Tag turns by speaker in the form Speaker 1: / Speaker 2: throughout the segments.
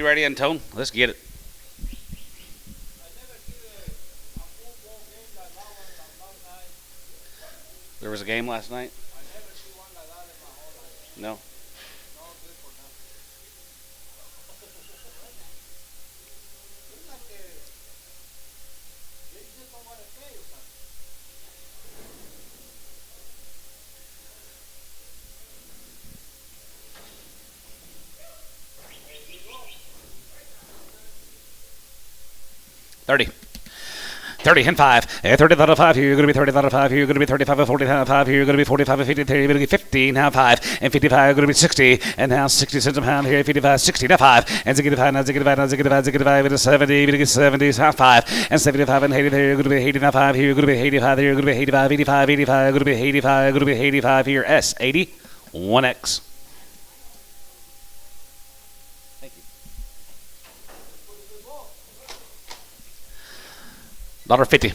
Speaker 1: You ready, Antone? Let's get it. There was a game last night? No. $30. 30 and 5. 30 out of 5 here. You're going to be 30 out of 5 here. You're going to be 35 and 40 out of 5 here. You're going to be 45 and 50. You're going to be 50 now 5 and 55. You're going to be 60 and now 60 cents a pound here. 55, 60 now 5 and 65 now 65 now 65 65 and 70. You're going to get 70 now 5 and 75 and 80 there. You're going to be 80 now 5 here. You're going to be 85 there. You're going to be 85, 85, 85. You're going to be 85. You're going to be 85 here. S 80 1X. $1.50.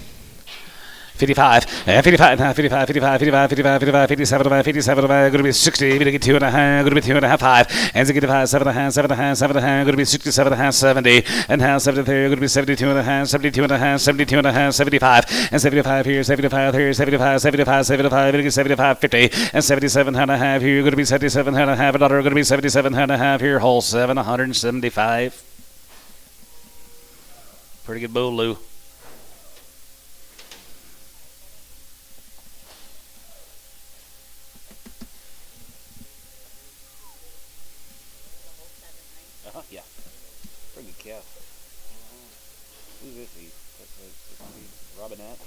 Speaker 1: 55, 55, 55, 55, 55, 55, 55, 57, 57, going to be 60, going to get 2.5, going to be 2.5, 5, and 55, 7.5, 7.5, 7.5, going to be 67.5, 70, and now 73, going to be 72.5, 72.5, 72.5, 75, and 75 here, 75 here, 75, 75, 75, going to get 75, 50, and 77.5 here, going to be 77.5, $1, going to be 77.5 here, whole 7, 175. Pretty good bull, Lou. Yeah. Pretty good calf. Who's this? That's Robinette.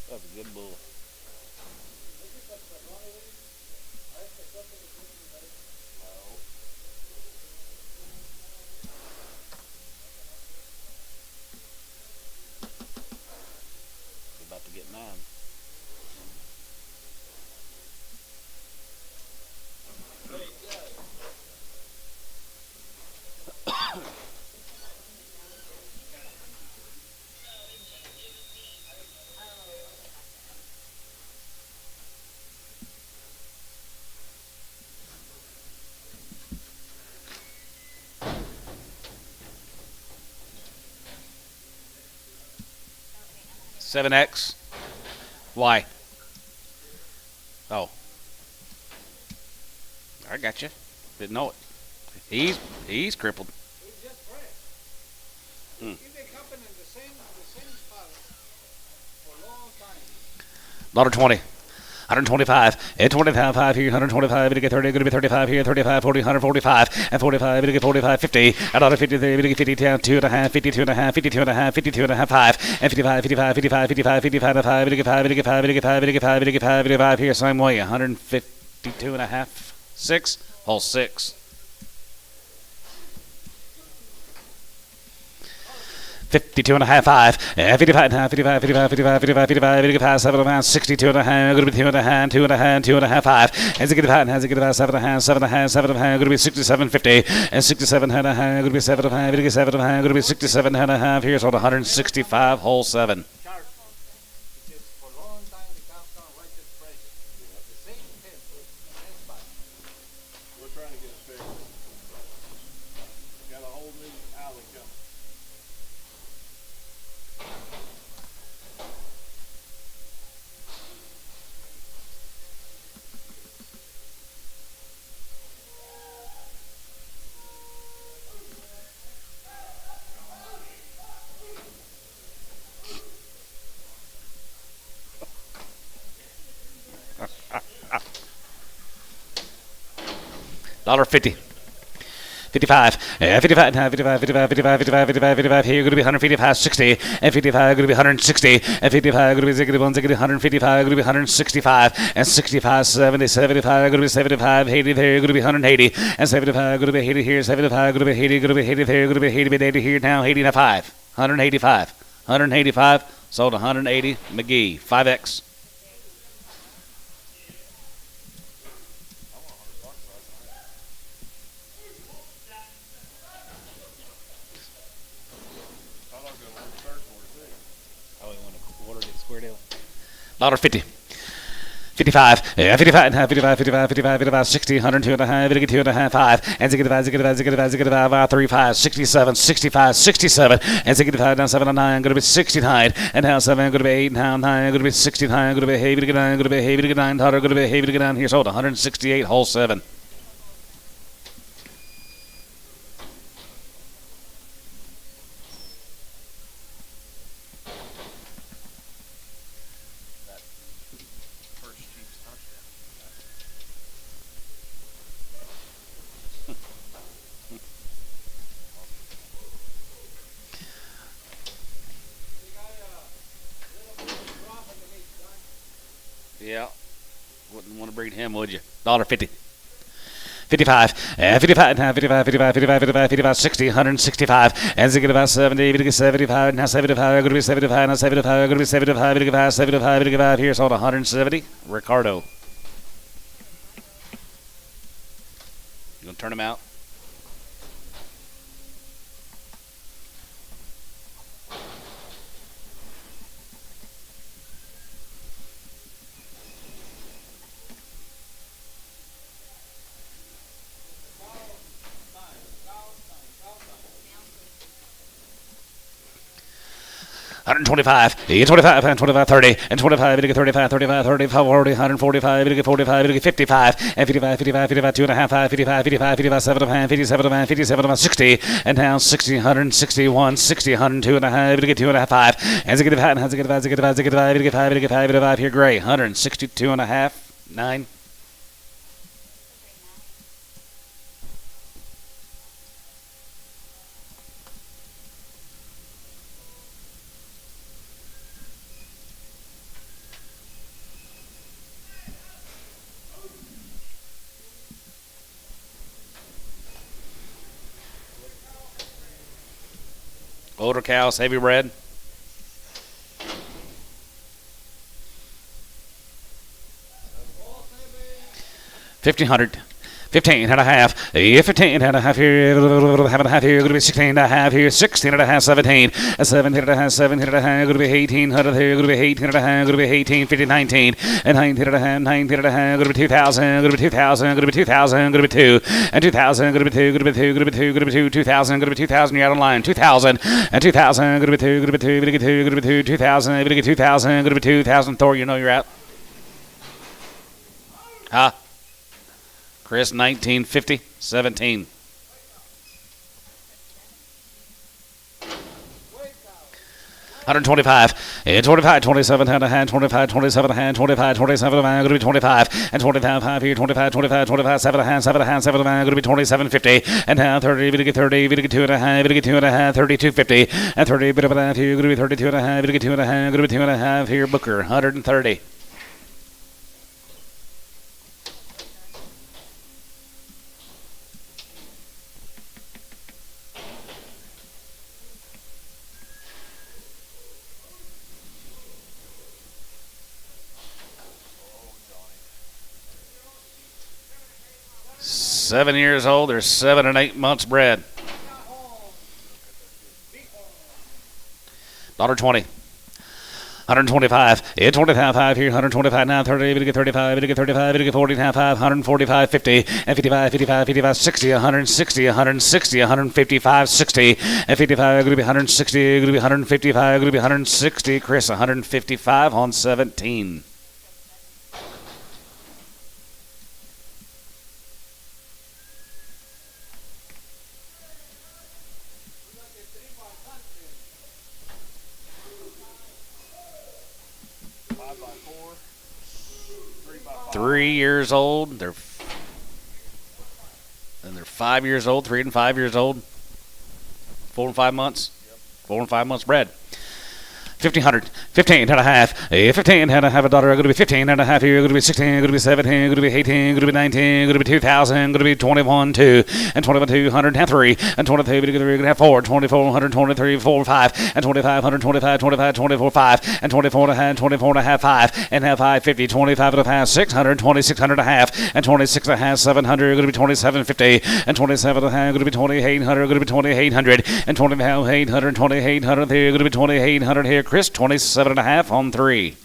Speaker 1: That's a good bull. He's about to get 9. $7X. Why? Oh. I got you. Didn't know it. He's crippled.
Speaker 2: He's just fresh. He's been camping in the same spot for a long time.
Speaker 1: $1.20. 125, and 25 here, 125, going to get 30, going to be 35 here, 35, 40, 145, and 45, going to get 45, 50, $1.50 there, going to get 50 down, 2.5, 52.5, 52.5, 52.5, 5, and 55, 55, 55, 55, 55, 5, going to get 5, going to get 5, going to get 5, going to get 5, going to get 5, going to get 5 here, same way, 152.5, 6, whole 6. 52.5, 5, 55.5, 55, 55, 55, 55, 55, 55, 7.5, 62.5, going to be 2.5, 2.5, 2.5, 5, and 65, 7.5, 7.5, going to be 67.50, and 67.5, going to be 7.5, going to be 7.5, going to be 67.5, here's on 165, whole 7. $1.50. 55, 55, 55, 55, 55, 55, 55, 55, here, you're going to be 155, 60, and 55, going to be 160, and 55, going to be 155, going to be 165, and 65, 70, 75, going to be 75, 80 there, you're going to be 180, and 75, going to be 80 here, 75, going to be 80, going to be 80 there, going to be 80 here now, 85, 185, 185, sold 180, McGee, 5X. $1.50. 55, 55 and a half, 55, 55, 55, 55, 60, 102 and a half, 2 and a half, 5, and 65, 35, 67, 65, 67, and 65, down 7 and 9, going to be 69, and now 7, going to be 8, now 9, going to be 69, going to be heavy to get 9, going to be heavy to get 9, daughter, going to be heavy to get 9, here's hold, 168, hole 7. Yeah, wouldn't want to breed him, would you? $1.50. 55, 55 and a half, 55, 55, 55, 55, 55, 60, 165, and zig about 70, 75, now 75, going to be 75, now 75, going to be 75, 75, 75, 75, here's hold 170, Ricardo. You gonna turn him out? $125, 25, and 25, 30, and 25, 35, 35, 35, 40, 145, 45, 55, and 55, 55, 55, 2 and a half, 5, 55, 55, 57, 57, 57, 60, and now 60, 161, 60, 102 and a half, 2 and a half, 5, and 55, here, gray, 162 and a half, 9. Older cows, heavy bred. $1,500. 15 and a half, 15 and a half here, half and a half here, going to be 16 and a half here, 16 and a half, 17, 17 and a half, 17 and a half, going to be 1800 here, going to be 18 and a half, going to be 18, 50, 19, and 19 and a half, 19 and a half, going to be 2,000, going to be 2,000, going to be 2,000, going to be 2, and 2,000, going to be 2, going to be 2, going to be 2, going to be 2, 2,000, going to be 2,000, you're out on line, 2,000, and 2,000, going to be 2, going to be 2, going to be 2, going to be 2, 2,000, going to be 2,000, going to be 2,000, Thor, you know you're out. Huh? Chris, 1950, 17. $125, 25, 27 and a half, 25, 27 and a half, 25, 27 and a half, going to be 25, and 25, 5 here, 25, 25, 25, 7 and a half, 7 and a half, 7 and a half, going to be 27.50, and now 30, we get 30, we get 2 and a half, we get 2 and a half, 32.50, and 30, bit of a half here, going to be 32 and a half, we get 2 and a half, going to be 2 and a half here, Booker, 130. $7 years old. They're 7 and 8 months bred. $1.20. 125, 25, 5 here, 125 now, 30, we get 35, we get 35, we get 40 now, 5, 145, 50, and 55, 55, 55, 60, 160, 160, 155, 60, and 55, going to be 160, going to be 155, going to be 160, Chris, 155 on 17. Three years old. They're 5 years old. 3 and 5 years old. 4 and 5 months. 4 and 5 months bred. 1,500, 15 and a half, 15 and a half, a daughter, going to be 15 and a half here, going to be 16, going to be 17, going to be 18, going to be 19, going to be 2,000, going to be 21, 2, and 21, 2, 100, and 3, and 22, going to have 4, 24, 123, 4, 5, and 25, 125, 25, 24, 5, and 24 and a half, 24 and a half, 5, and have 550, 25 and a half, 600, 2600 and a half, and 26 and a half, 700, going to be 2750, and 27 and a half, going to be 2800, going to be 2800, and 2800, 2800 here, going to be 2800 here, Chris, 27 and a half on 3.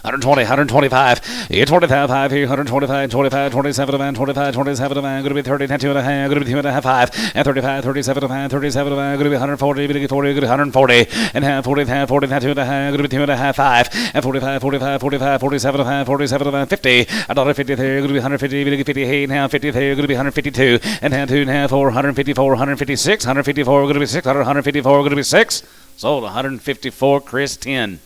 Speaker 1: 120, 125. Yeah, 25 here, 125, 25, 27 man, 25, 27 man, gonna be 30, 2 and a half, gonna be 2 and a half, 5, and 35, 37 man, 37 man, gonna be 140, 40, 140, and half, 40, 2 and a half, gonna be 2 and a half, 5, and 45, 45, 45, 47 man, 47 man, 50, $1.50 there, gonna be 150, 58, and half, 50 there, gonna be 152, and half, 2 and a half, 4, 154, 156, 154, gonna be 6, 154, gonna be 6, sold 154, Chris 10.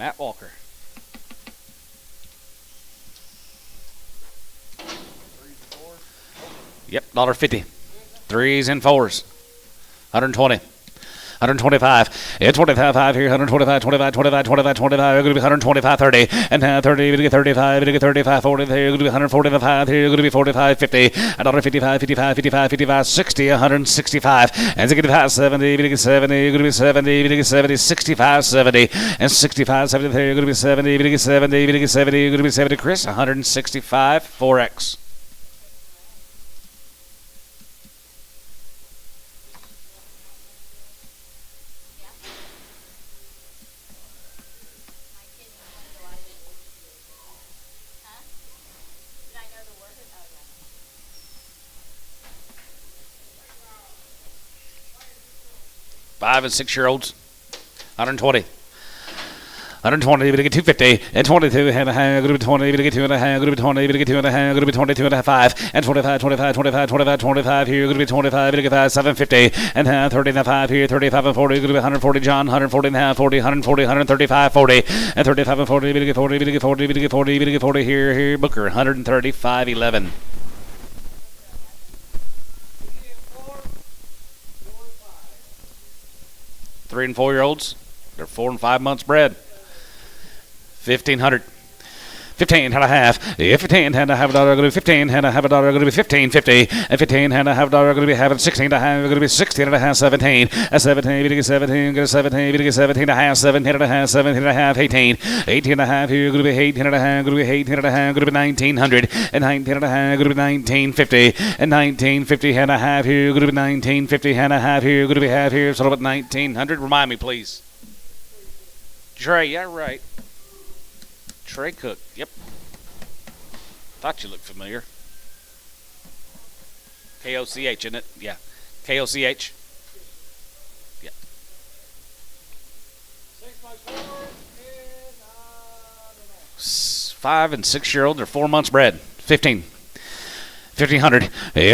Speaker 1: Matt Walker. Yep, $1.50. 3s and 4s. 120. 125. Yeah, 25 here, 125, 25, 25, 25, 25. You're going to be 125, 30. And 30, you're going to get 35, you're going to get 35, 40. Here, you're going to be 145 here, you're going to be 45, 50. $1.55, 55, 55, 55, 60, 165. And 65, 70, you're going to get 70, you're going to be 70, you're going to get 70, 65, 70. And 65, 70 there, you're going to be 70, you're going to get 70, you're going to get 70, you're going to be 70. Chris, 165, 4X. Five and 6 year olds, 120. 120, you're going to get 250, and 22, and a half, going to be 20, you're going to get 2 and a half, going to be 20, you're going to get 2 and a half, going to be 22 and a half, 5, and 25, 25, 25, 25, 25 here, you're going to be 25, you're going to get 5, 750, and 30 and a 5 here, 35 and 40, you're going to be 140, John, 140 and a half, 40, 140, 135, 40, and 35 and 40, you're going to get 40, you're going to get 40, you're going to get 40, you're going to get 40 here, Booker, 135, 11. 3 and 4 year olds, they're 4 and 5 months bred. 1,500. 15 and a half. Yeah, 15 and a half dollar going to be 15 and a half dollar going to be 15.50 and 15 and a half dollar going to be having 16 and a half going to be 16 and a half 17 and 17 you get 17 get 17 you get 17 and a half 17 and a half 17 and a half 18 18 and a half here going to be 18 and a half going to be 18 and a half going to be 1900 and 19 and a half going to be 1950 and 1950 and a half here going to be 1950 and a half here going to be half here so about 1900. Remind me please. Trey, yeah, right. Trey Cook, yep. Thought you looked familiar. K-O-C-H, isn't it? Yeah. K-O-C-H. Yeah. 5 and 6 year olds are 4 months bred. 15. 1,500,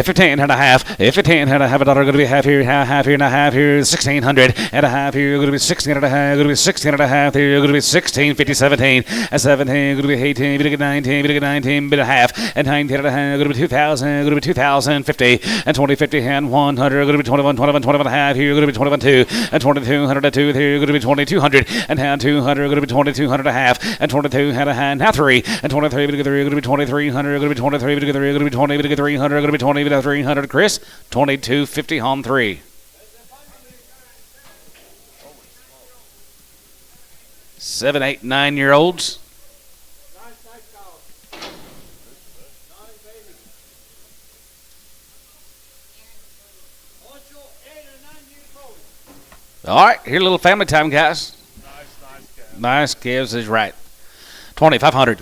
Speaker 1: 15 and a half, 15 and a half dollar going to be half here and a half here, 1,600 and a half here, going to be 16 and a half, going to be 16 and a half here, going to be 16, 50, 17, and 17, going to be 18, going to get 19, going to get 19, bit a half, and 19 and a half, going to be 2,000, going to be 2,050, and 20, and 100, going to be 21, 21, 21 and a half here, going to be 21, 2, and 2,200 and 2 here, going to be 2,200, and half 200, going to be 2,200 and a half, and 22 and a half, and half 3, and 23, going to get 3, going to be 2,300, going to be 23, going to get 3, going to be 20, going to get 300, going to be 20 with 300. Chris, 22.50 on 3. 7, 8, 9 year olds. All right, here a little family time, guys. Nice gives is right. 2,500.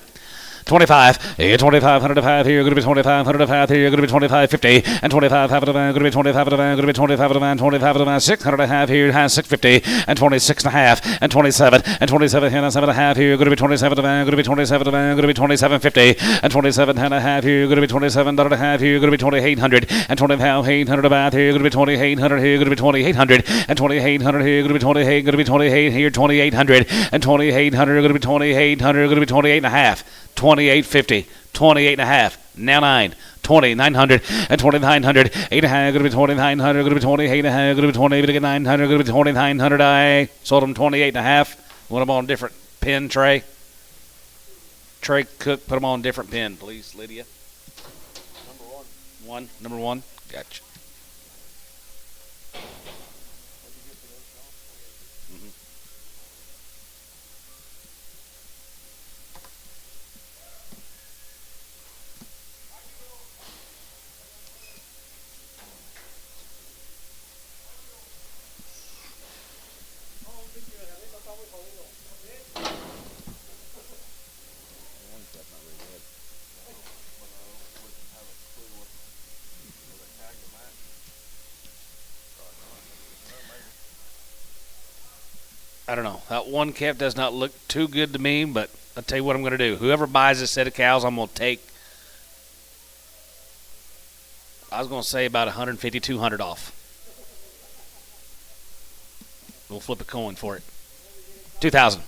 Speaker 1: 25, 2,500 of half here, going to be 2,500 of half here, going to be 25.50, and 25 half of a man, going to be 25 of a man, going to be 25 of a man, 25 of a man, 600 a half here, has 650, and 26 and a half, and 27, and 27 and 7 and a half here, going to be 27 of a man, going to be 27 of a man, going to be 27.50, and 27 and a half here, going to be 27 and a half here, going to be 2,800, and 2,800 about here, going to be 2,800 here, going to be 2,800, and 2,800 here, going to be 28, going to be 28 here, 2,800, and 2,800 going to be 2,800, going to be 28 and a half. 28.50, 28 and a half, now 9, 2,900, and 2,900, 8 and a half, going to be 2,900, going to be 28 and a half, going to be 20, going to get 900, going to be 2,900. I sold them 28 and a half. Put them on different pin, Trey. Trey Cook, put them on different pin, please, Lydia. Number one. Gotcha. That one calf does not look too good to me, but I'll tell you what I'm going to do. Whoever buys this set of cows, I'm going to take, I was going to say about 150, 200 off. We'll flip a coin for it. 2,000.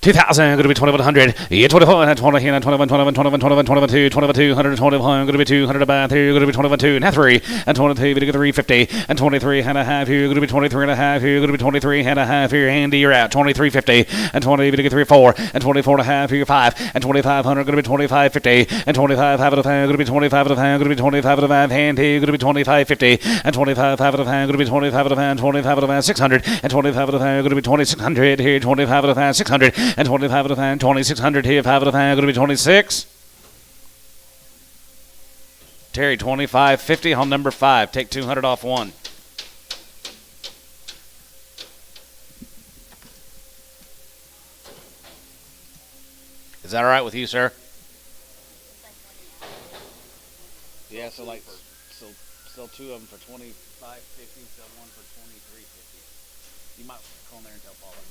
Speaker 1: 2,000, going to be 2,100. Yeah, 24, 20, 21, 21, 21, 21, 22, 200, 21, going to be 200 about 3, going to be 22 and a half, 3, and 22, going to be 350, and 23 and a half here, going to be 23 and a half here, going to be 23 and a half here, Andy, you're out, 2350, and 20, going to be 3, 4, and 24 and a half here, 5, and 2,500, going to be 2550, and 25 out of 5, going to be 25 out of 5, going to be 25 out of 5, Andy, going to be 2550, and 25 out of 5, going to be 25 out of 5, 25 out of 5, 600, and 25 out of 5, going to be 2,600 here, 25 out of 5, 600, and 25 out of 5, 2,600 here, 5 out of 5, going to be 26. Terry, 2550 on number 5. Take 200 off 1. Is that all right with you, sir? Yeah, so like, sell 2 of them for 25.50, sell 1 for 23.50. You might call in there and tell Paul that.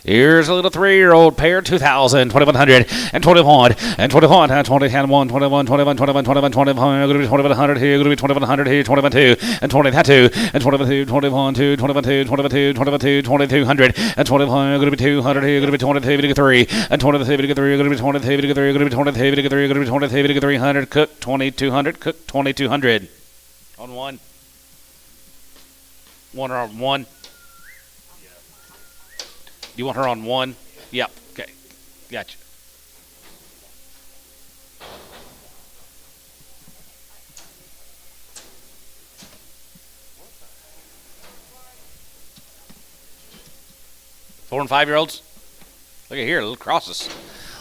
Speaker 1: Here's a little 3-year-old pair, 2,000, 2,100, and 21, and 21, and 20, and 1, 21, 21, 21, 21, 21, going to be 2,100 here, going to be 2,100 here, 22, and 20, that 2, and 22, 21, 2, 22, 22, 22, 2,200, and 21, going to be 200 here, going to be 22, 3, and 22, 3, going to be 22, 3, going to be 22, 3, going to be 22, 300, cook 2,200, cook 2,200. On 1. 1 or on 1. You want her on 1? Yep. Okay. Gotcha. Four and 5-year-olds? Look at here, little crosses.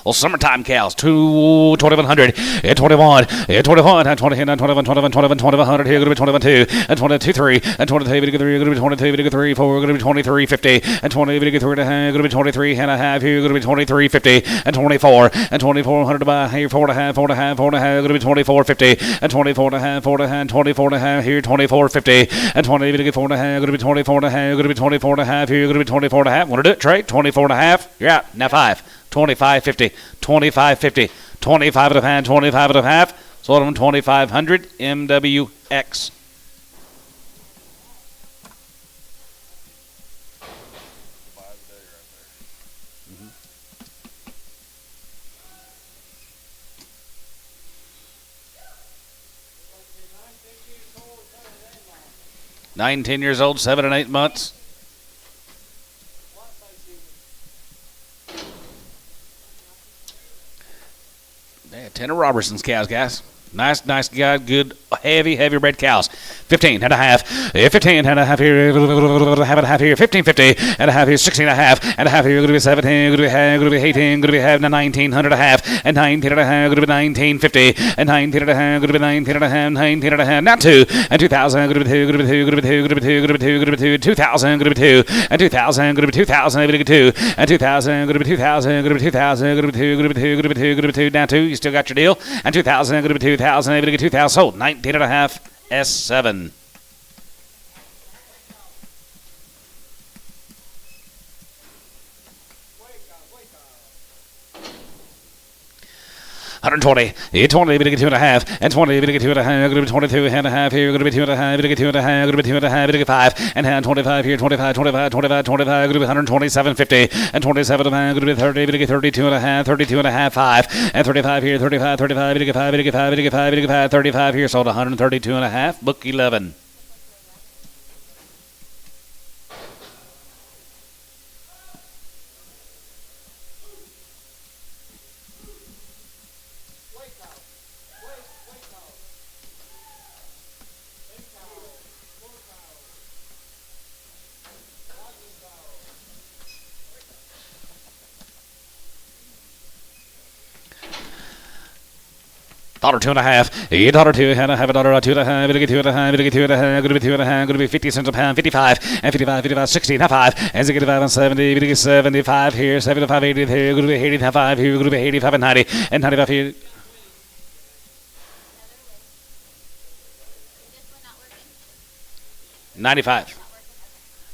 Speaker 1: Well, summertime cows, 2,100, and 21, and 21, and 20, and 21, 21, 21, 2,100 here, going to be 21, 2, and 22, 3, and 22, 3, going to be 22, 3, 4, going to be 23.50, and 20, 3 and a half, going to be 23 and a half here, going to be 23.50, and 24, and 2,400 to buy here, 4 and a half, 4 and a half, 4 and a half, going to be 24.50, and 24 and a half, 4 and a half, 24 and a half here, 24.50, and 20, 4 and a half, going to be 24 and a half, going to be 24 and a half here, going to be 24 and a half. Want to do it, Trey? 24 and a half. You're out. Now 5. 25.50, 25.50, 25 and a half, 25 and a half. Sold them 2,500 MWX. Nine, 10 years old, 7 and 8 months. Yeah, 10 of Robertson's cows, guys. Nice, good, heavy bred cows. 15 and a half, 15 and a half here, half and a half here, 15.50 and a half here, 16 and a half here, going to be 17, going to be 18, going to be 1,900 and a half, and 19 and a half, going to be 19.50, and 19 and a half, going to be 19 and a half, 19 and a half, now 2, and 2,000, going to be 2, going to be 2, going to be 2, going to be 2, going to be 2, going to be 2, 2,000, going to be 2, and 2,000, going to be 2,000, going to be 2, and 2,000, going to be 2,000, going to be 2,000, going to be 2, going to be 2, going to be 2, going to be 2, now 2, you still got your deal, and 2,000, going to be 2,000, able to get 2,000 sold, 19 and a half S7. $120, 20, able to get 2 and a half, and 20, able to get 2 and a half, going to be 22 and a half here, going to be 2 and a half, able to get 2 and a half, going to be 2 and a half, able to get 5, and 25 here, 25, 25, 25, 25, going to be 127.50, and 27 and a half, going to be 30, able to get 32 and a half, 32 and a half, 5, and 35 here, 35, 35, able to get 5, able to get 5, able to get 5, able to get 5, 35 here, sold 132 and a half, book 11. $2.50. $1.02. $1.02. It'll get $2.50. Gonna be $2.50. Gonna be 50 cents a pound. 55 and 55. 55. 60. 5. And 65 and 70. It'll get 75 here. 75. 80 here. Gonna be 85 here. Gonna be 85 and 90 and 95 here. 95.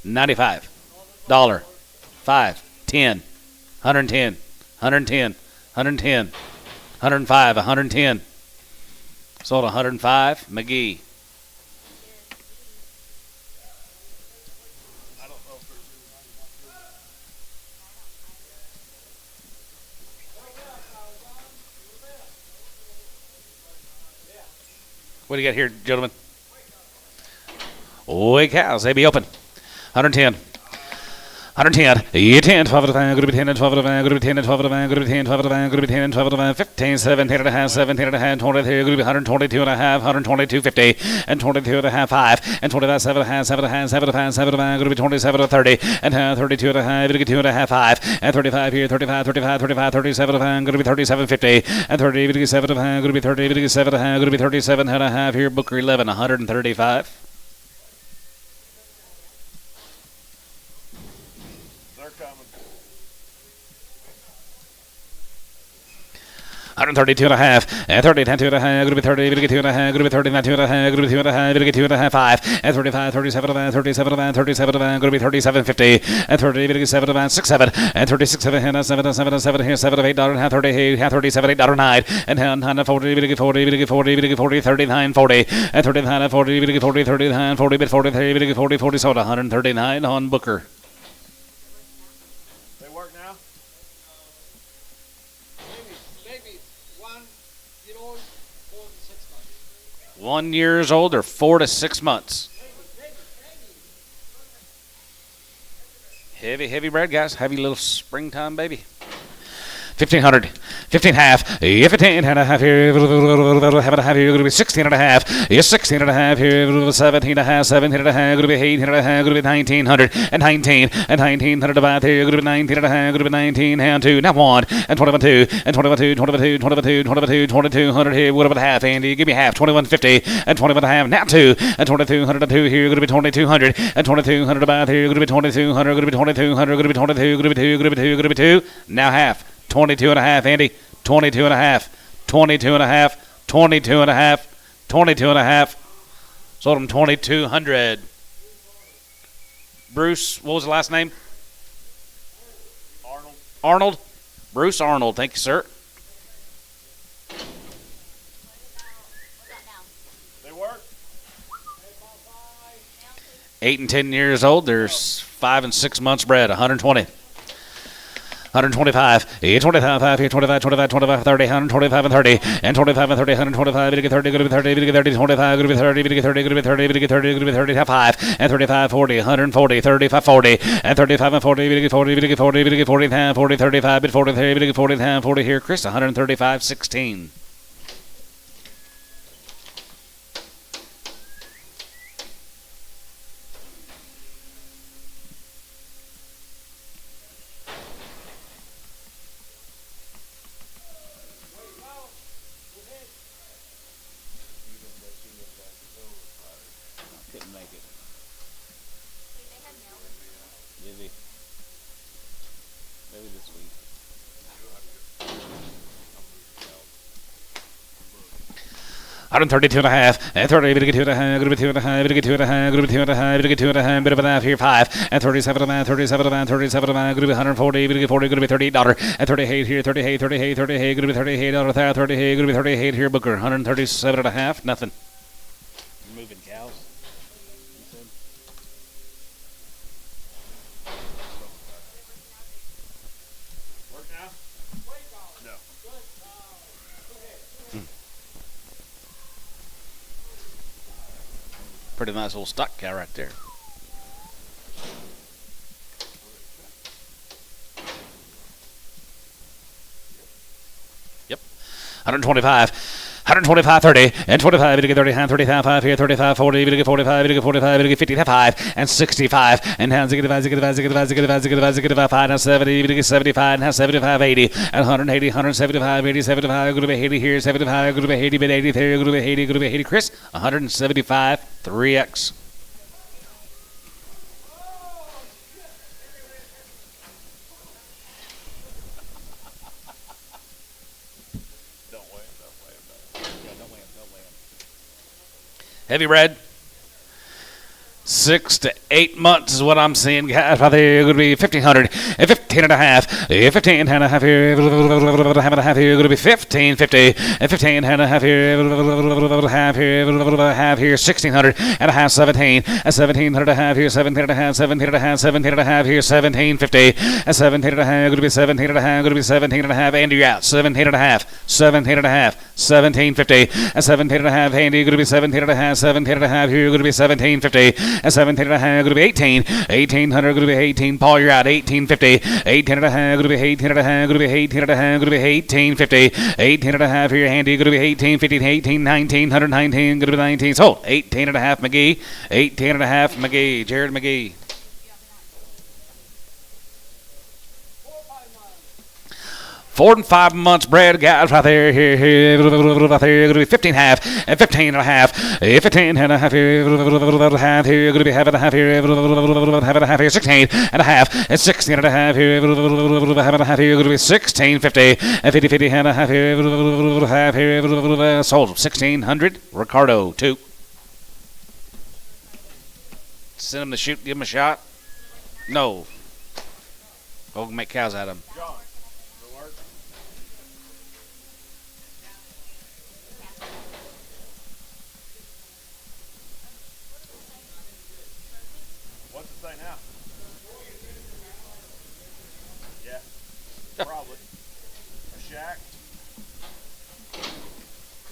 Speaker 1: $95. 5. 10. 110. 110. 110. 105. 110. Sold 105. McGee. What do you got here, gentlemen? Oi, cows. They be open. 110. 110. 10. 12 at a time. Gonna be 10 and 12 at a time. Gonna be 10 and 12 at a time. Gonna be 10 and 12 at a time. Gonna be 10 and 12 at a time. 15, 17 and a half. 17 and a half. 23. Gonna be 122 and a half. 122.50 and 22 and a half. 5 and 25. 7 and a half. 7 and a half. 7 and a half. 7 and a half. Gonna be 27 and 30 and 32 and a half. Gonna get 2 and a half. 5 and 35 here. 35. 35. 35. 37 and a half. Gonna be 37.50 and 30. Gonna get 7 and a half. Gonna be 30. Gonna get 7 and a half. Gonna be 37 and a half here. Booker 11. 135.
Speaker 2: They're coming.
Speaker 1: 132 and a half, and 30, 10, 2 and a half, gonna be 30, gonna get 2 and a half, gonna be 30, 2 and a half, gonna be 2 and a half, gonna get 2 and a half, 5, and 35, 37 and a half, 37 and a half, 37 and a half, gonna be 37.50, and 30, gonna get 7 and a half, 6, 7, and 36, 7, and 7, and 7, and 7, here, 7 of $8, and half 30, half 37, $8.09, and 40, gonna get 40, gonna get 40, gonna get 40, 39, 40, and 39, and 40, gonna get 40, 39, 40, bit 43, gonna get 40, 40, sold 139 on Booker.
Speaker 2: They work now? Maybe 1 year old, 4 to 6 months.
Speaker 1: 1 year old or 4 to 6 months. Heavy bread, guys. Heavy little springtime baby. 1,500. 15 half. 15 and a half here. Have and a half here. Going to be 16 and a half. Yes, 16 and a half here. 17 and a half. 17 and a half. Going to be 18 and a half. Going to be 1,900 and 19 and 1,900 about here. Going to be 19 and a half. Going to be 19 and 2. Now 1 and 21 2 and 21 2 21 2 21 2 21 2 2200 here. What about half, Andy? Give me half. 21.50 and 21 and a half. Now 2 and 2200 and 2 here. Going to be 2200 and 2200 about here. Going to be 2200. Going to be 2200. Going to be 22. Going to be 2. Going to be 2. Going to be 2. Now half. 22 and a half, Andy. 22 and a half. 22 and a half. 22 and a half. 22 and a half. Sold him 2,200. Bruce, what was the last name?
Speaker 2: Arnold.
Speaker 1: Arnold. Bruce Arnold. Thank you, sir.
Speaker 2: They work?
Speaker 1: 8 and 10 years old. There's 5 and 6 months bred. 120. 125, 25, here, 25, 25, 25, 30, 125 and 30, and 25 and 30, 125, going to get 30, going to be 30, going to get 30, 25, going to be 30, going to get 30, going to be 30, going to get 30, going to be 30, 5, and 35, 40, 140, 35, 40, and 35 and 40, going to get 40, going to get 40, going to get 40, 40, 35, bit 40, going to get 40, 40 here, Chris, 135, 16. Couldn't make it. Busy. Maybe this week. 132 and a half, and 30, going to get 2 and a half, going to be 2 and a half, going to get 2 and a half, going to be 2 and a half, going to get 2 and a half, bit of a half here, 5, and 37 and a half, 37 and a half, 37 and a half, going to be 140, going to get 40, going to be $38, and 38 here, 38, 38, 38, going to be $38, 38, going to be 38 here, Booker, 137 and a half, nothing. Moving cows.
Speaker 2: Work now? No.
Speaker 1: Pretty nice little stock cow right there. Yep. 125. 125, 30, and 25, to get 30, hand 35 here, 35, 40, to get 45, to get 45, to get 55, and 65, and hands to get 5, now 70, to get 75, now 75, 80, and 180, 175, 80, 75, go to be 80 here, 75, go to be 80, but 80 there, go to be 80, go to be 80, Chris, 175, 3X. Heavy red. 6 to 8 months is what I'm seeing. Guys, right there, going to be 1,500, 15 and a half, 15 and a half here, half and a half here, going to be 1,550, 15 and a half here, half here, 1,600 and a half, 17, 1,700 and a half here, 17 and a half, 17 and a half, 17 and a half here, 1,750, 17 and a half, going to be 17 and a half, going to be 17 and a half, Andy, you're out, 17 and a half, 17 and a half, 1,750, 17 and a half, Andy, going to be 17 and a half, 17 and a half here, going to be 1,750, 17 and a half, going to be 18, 1,800, going to be 18, Paul, you're out, 1,850, 18 and a half, going to be 18 and a half, going to be 18 and a half, going to be 1,850, 18 and a half here, Andy, going to be 1850, 18, 19, 119, going to be 19, sold, 18 and a half, McGee, 18 and a half, McGee, Jared McGee. 4 and 5 months, Brad, guys, right there, here, right there, going to be 15 and a half, and 15 and a half, 15 and a half here, half here, going to be half and a half here, half and a half here, 16 and a half, and 16 and a half here, half and a half here, going to be 1650, and 50 and a half here, half here, sold 1,600, Ricardo, 2. Send him to shoot, give him a shot? No. Go make cows out of him.
Speaker 3: Probably. A shack.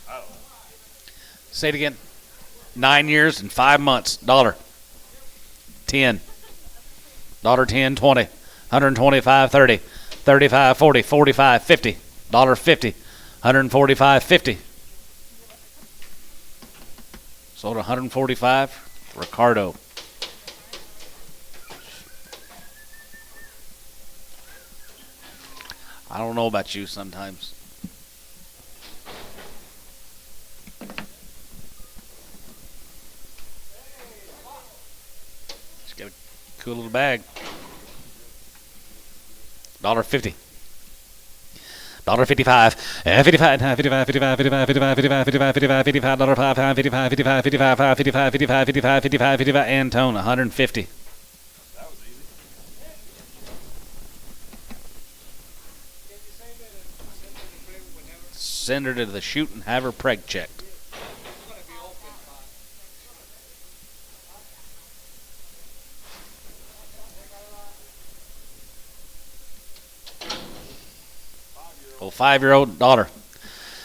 Speaker 3: Oh.
Speaker 1: Say it again. 9 years and 5 months. $10. 10, 20, 125, 30, 35, 40, 45, 50, $50, 145, 50. Sold 145. Ricardo. I don't know about you sometimes. Just got a cool little bag. $50. $55. 55. 55. 55. 55. 55. 55. 55. 55. $5. 55. 55. 55. 55. 55. 55. 55. 55. Antone. 150. Send her to the shoot and have her preg checked. Oh, 5-year-old daughter.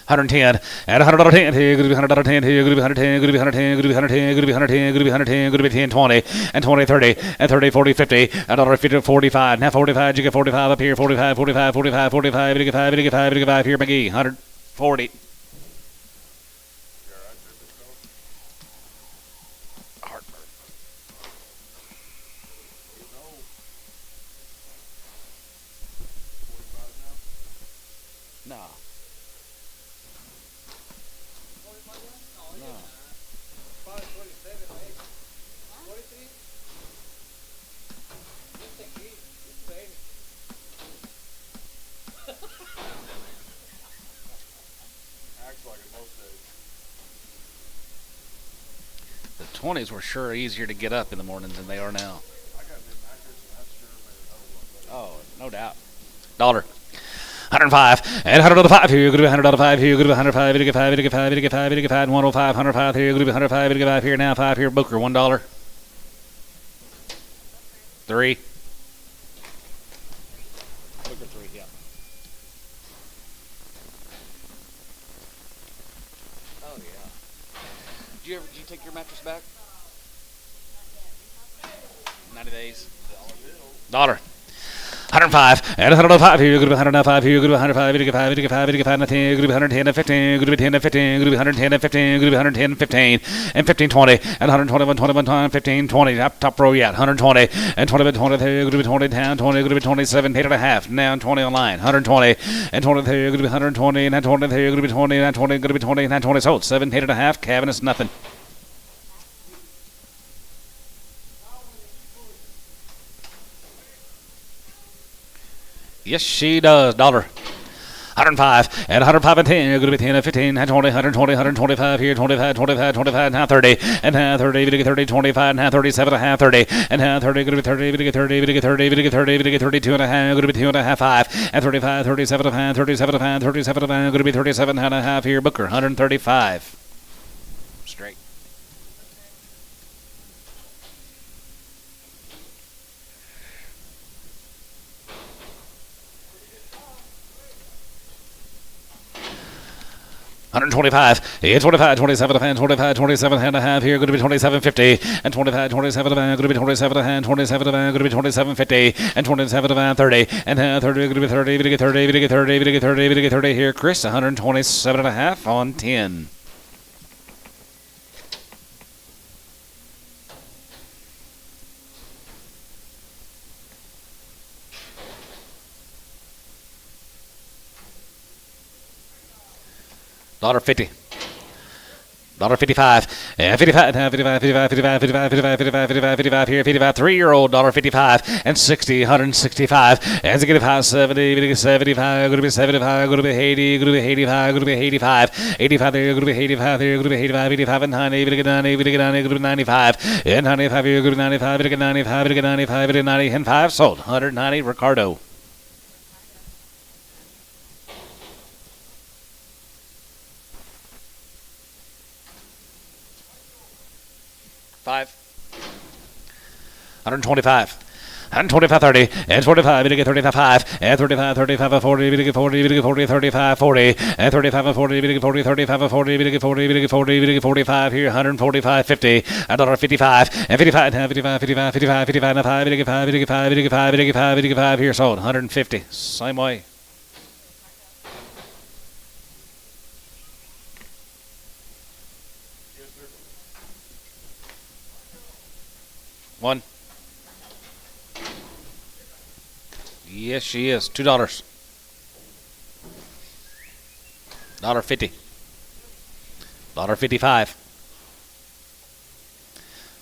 Speaker 1: 110 and $110 here, going to be $110 here, going to be $110, going to be $110, going to be $110, going to be $110, going to be $110, going to be 10, 20 and 20, 30 and 30, 40, 50 and $50, 45. Now 45, you get 45 up here, 45, 45, 45, 45, you get 5, you get 5, you get 5 here, McGee, 140. No. The 20s were sure easier to get up in the mornings than they are now. Oh, no doubt. $105 and $105 here, going to be $105 here, going to be $105, to get 5, to get 5, to get 5, to get 5, 105, 105 here, going to be $105, to get 5 here, now 5 here, Booker, $1. 3. Booker 3, yeah. Oh yeah. Did you take your mattress back? 90 days. $100. 105 and 105 here, group 105 here, group 105, group 5, group 5, group 5, group 110 and 15, group 10 and 15, group 110 and 15, group 110 and 15, and 15 20 and 121 21 time 15 20 top row yet 120 and 20 20 group 20 down 20 group 27 8 and a half down 20 on line 120 and 20 group 120 and 20 group 20 and 20 group 20 and 20 sold 7 8 and a half cabin is nothing. Yes, she does. Dollar. 105 and 105 and 10. You're going to be 10 and 15 and 20, 120, 125 here, 25, 25, 25, now 30, and now 30, we get 30, 25, now 37 and a half, 30, and now 30, going to be 30, we get 30, we get 30, we get 30, we get 32 and a half, going to be 2 and a half, 5, and 35, 37 and a half, 37 and a half, 37 and a half, going to be 37 and a half here, Booker, 135. Straight. $125, yeah, 25, 27 and 25, 27 and a half here, going to be 27.50, and 25, 27 and going to be 27 and 27 and going to be 27.50, and 27 and 30, and 30 going to be 30, we get 30, we get 30, we get 30, we get 30 here, Chris, 127 and a half on 10. $1.50. $1.55. Yeah, 55, 55, 55, 55, 55, 55, 55, 55, 55 here, 55, 3-year-old, $1.55, and 60, 165. As you get 5, 70, 75, going to be 75, going to be 80, going to be 85, going to be 85, 85 there, going to be 85 there, going to be 85, 85 and 90, going to get 90, going to get 90, going to be 95, and 95 here, going to be 95, going to get 95, going to get 95, going to get 90, and 5 sold. 190, Ricardo. $125. 125, 30, and 45, we get 35, 5, and 35, 35, 40, we get 40, we get 40, 35, 40, and 35, 40, we get 40, 35, 40, we get 40, we get 40, we get 45 here, 145, 50, $1.55, and 55, 55, 55, 55, 55, and 5, we get 5, we get 5, we get 5, we get 5, we get 5 here, sold, 150, same way. One. Yes, she is. $2. $1.50. $1.55.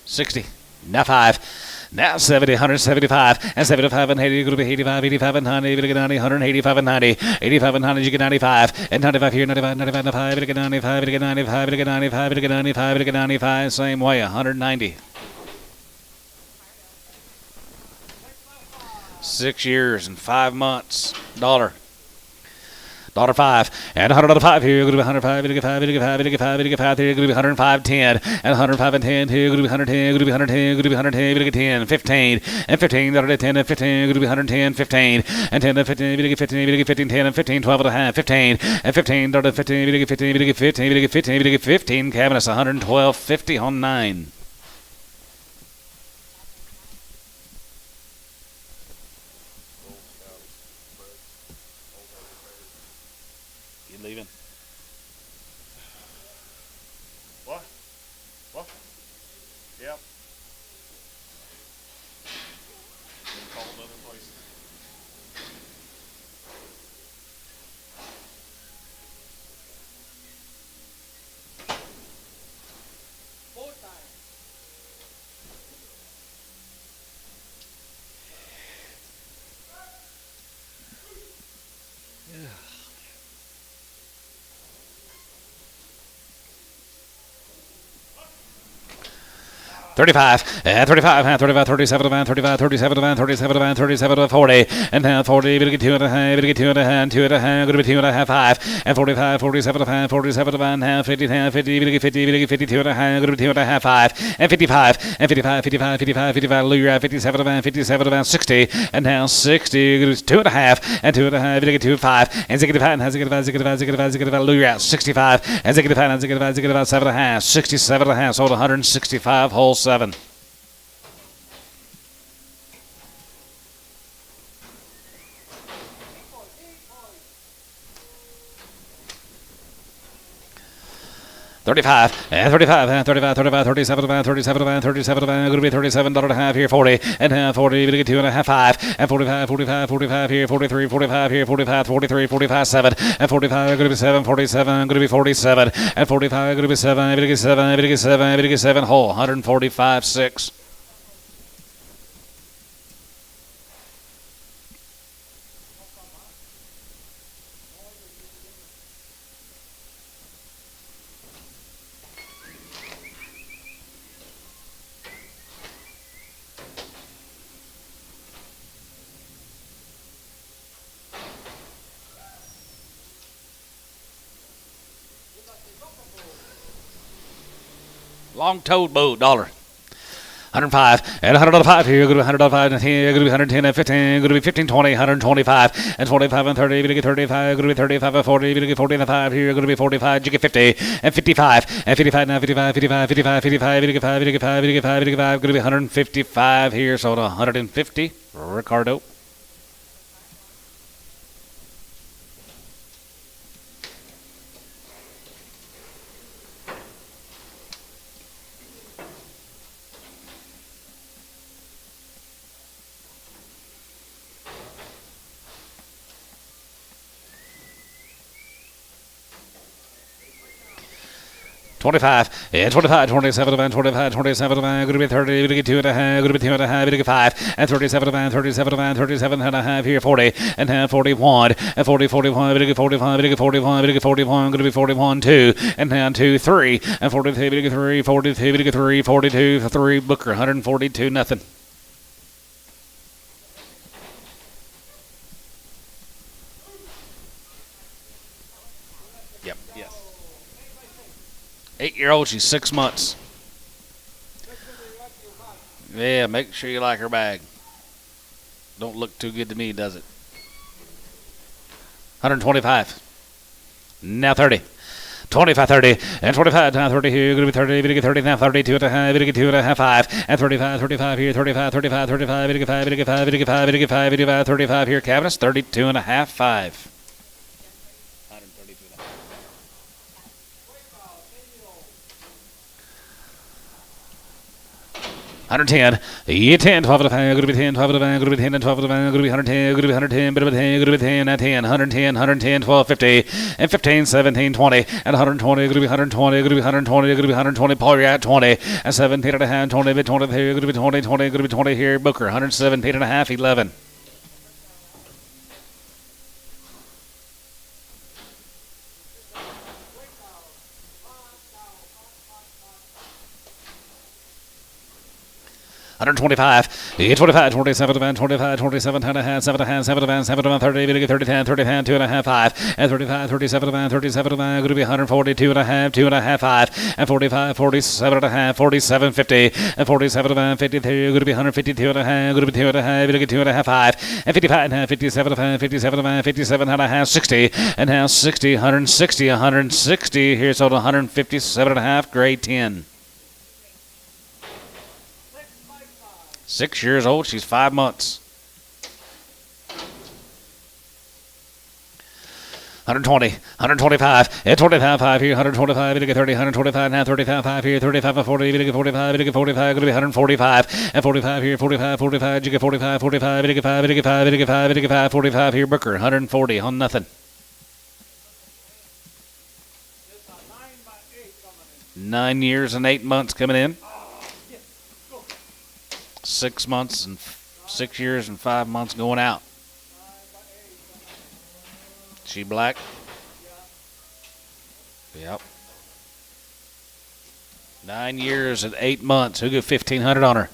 Speaker 1: 60. Now 5. Now 70, 175, and 75 and 80, going to be 85, 85 and 90, we get 90, 185 and 90, 85 and 90, you get 95, and 95 here, 95, 95, 95, we get 95, we get 95, we get 95, we get 95, we get 95, same way, 190. 6 years and 5 months. $1.05 and $105 here. Going to be 105. We get 5. We get 5. We get 5. We get 5 here. Going to be 105, 10 and 105 and 10 here. Going to be 110. Going to be 110. Going to be 110. We get 10, 15 and 15. $10 and 15. Going to be 110, 15 and 10 and 15. We get 15. We get 15, 10 and 15. 12 and a half. 15 and 15. $15. 15. We get 15. We get 15. We get 15. We get 15. Cabinets 112.50 on 9. Leaving.
Speaker 3: What? What? Yep. Call another place.
Speaker 2: Yeah.
Speaker 1: 35, 35, 35, 37, 35, 37, 37, 37, 40, and now 40, we get 2 and a half, we get 2 and a half, 2 and a half, going to be 2 and a half, 5, and 45, 47, 47, and half, 50, 50, we get 50, we get 52 and a half, going to be 2 and a half, 5, and 55, and 55, 55, 55, 55, Luger, 57, 57, 60, and now 60, going to be 2 and a half, and 2 and a half, we get 2 and 5, and 65, and 65, Luger, 65, and 65, and 65, 7 and a half, 67 and a half, sold 165, whole 7. 35, and 35, and 35, 35, 37, and 37, and 37, and going to be $37.50 here, 40, and 40, going to get 2.5, 5, and 45, 45, 45 here, 43, 45 here, 45, 43, 45, 7, and 45, going to be 7, 47, going to be 47, and 45, going to be 7, going to get 7, going to get 7, going to get 7 whole, 145.6. Long-toed bow, $1. 105 and $100.05 here. Going to be $100.05 and 10. Going to be 110 and 15. Going to be 15, 20, 125 and 25 and 30. Going to get 35. Going to be 35 and 40. Going to get 40 and 5 here. Going to be 45. You get 50 and 55 and 55 now. 55, 55, 55, 55. Going to get 5. Going to get 5. Going to get 5. Going to get 5. Going to be 155 here. So 150. Ricardo. $25 and $25, $27 and $25, $27 and going to be $30, going to get 2.5, going to be 2.5, going to get 5 and $37 and $37 and $37.5 here, 40 and $41 and 40, 41, going to get 45, going to get 41, going to get 41, going to be 41, 2 and now 2, 3 and 43, going to get 3, 42, going to get 3, 42, 3 Booker, 142 nothing. Yep. Yes. 8-year-old, she's 6 months. Yeah, make sure you like her bag. Don't look too good to me, does it? 125. Now 30. 25, 30, and 25, now 30 here, going to be 30, going to get 30, now 32 and a half, going to get 2.5, 5, and 35, 35 here, 35, 35, 35, going to get 5, going to get 5, going to get 5, going to get 5, going to get 35 here, cabinets, 32 and a half, 5. 110, yeah, 10, 12 and a half, going to be 10, 12 and a half, going to be 10, and 12 and a half, going to be 110, going to be 110, bit of a 10, going to be 10, and 10, 110, 110, 12, 50, and 15, 17, 20, and 120, going to be 120, going to be 120, going to be 120, Paul, you're at 20, and 17 and a half, 20, bit 20 here, going to be 20, 20, going to be 20 here, Booker, 117 and a half, 11. $125, 25, 27, 25, 27, 10 and a half, 7 and a half, 7 and a half, 7 and a half, 30, 30, 10, 30, 10, 2.5, 5, and 35, 37, 37, going to be 142 and a half, 2.5, 5, and 45, 47 and a half, 47, 50, and 47, 53, going to be 152 and a half, going to be 2 and a half, going to get 2.5, 5, and 55 and a half, 57 and a half, 57 and a half, 57 and a half, 60, and now 60, 160, 160, here's total 157 and a half, grade 10. 6 years old. She's 5 months. 120, 125, and 25, 5 here, 125, going to get 30, 125, now 35, 5 here, 35 and 40, going to get 45, going to get 45, going to be 145, and 45 here, 45, 45, you get 45, 45, going to get 5, going to get 5, going to get 5, going to get 5, 45 here, Booker, 140 on nothing. 9 years and 8 months coming in. 6 months and 6 years and 5 months going out. She black? Yep. 9 years and 8 months. Who got 1,500 on her?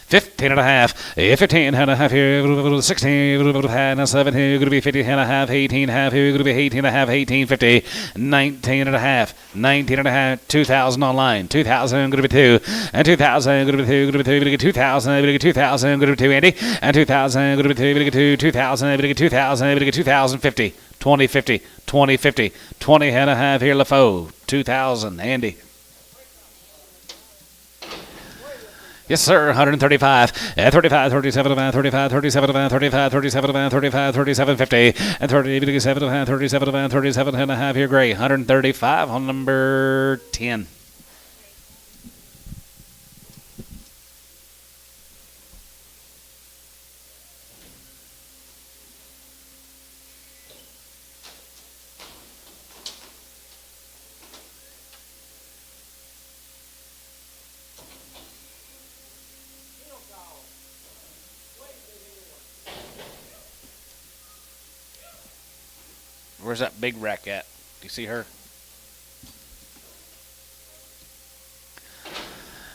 Speaker 1: 15 and a half, 15 and a half here, 16, now 17, going to be 15 and a half, 18 and a half here, going to be 18 and a half, 18, 50, 19 and a half, 19 and a half, 2,000 online, 2,000, going to be 2, and 2,000, going to be 2, going to be 2, going to get 2,000, going to get 2,000, going to be 2, Andy, and 2,000, going to be 2, going to get 2, 2,000, going to get 2,000, going to get 2,000, 50, 20, 50, 20, 50, 20 and a half here, LaFoe, 2,000, Andy. Yes, sir. 135. 35, 37, 35, 37, 35, 37, 35, 37, 50. And 37, 37, 37 and a half here, gray. 135 on number 10. Where's that big rack at? Do you see her?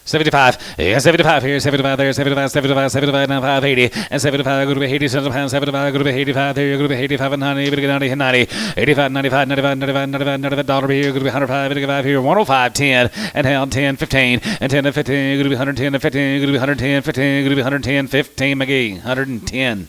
Speaker 1: 75. Yeah, 75 here, 75 there, 75, 75, 75, now 580. And 75, go to be 80, 75, go to be 85 there, go to be 85 and 90, go to be 90 and 90. 85, 95, 95, 95, 95, 95, dollar here, go to be 105, 85 here, 105, 10, and held 10, 15, and 10 and 15, go to be 110 and 15, go to be 110, 15, go to be 110, 15, McGee, 110.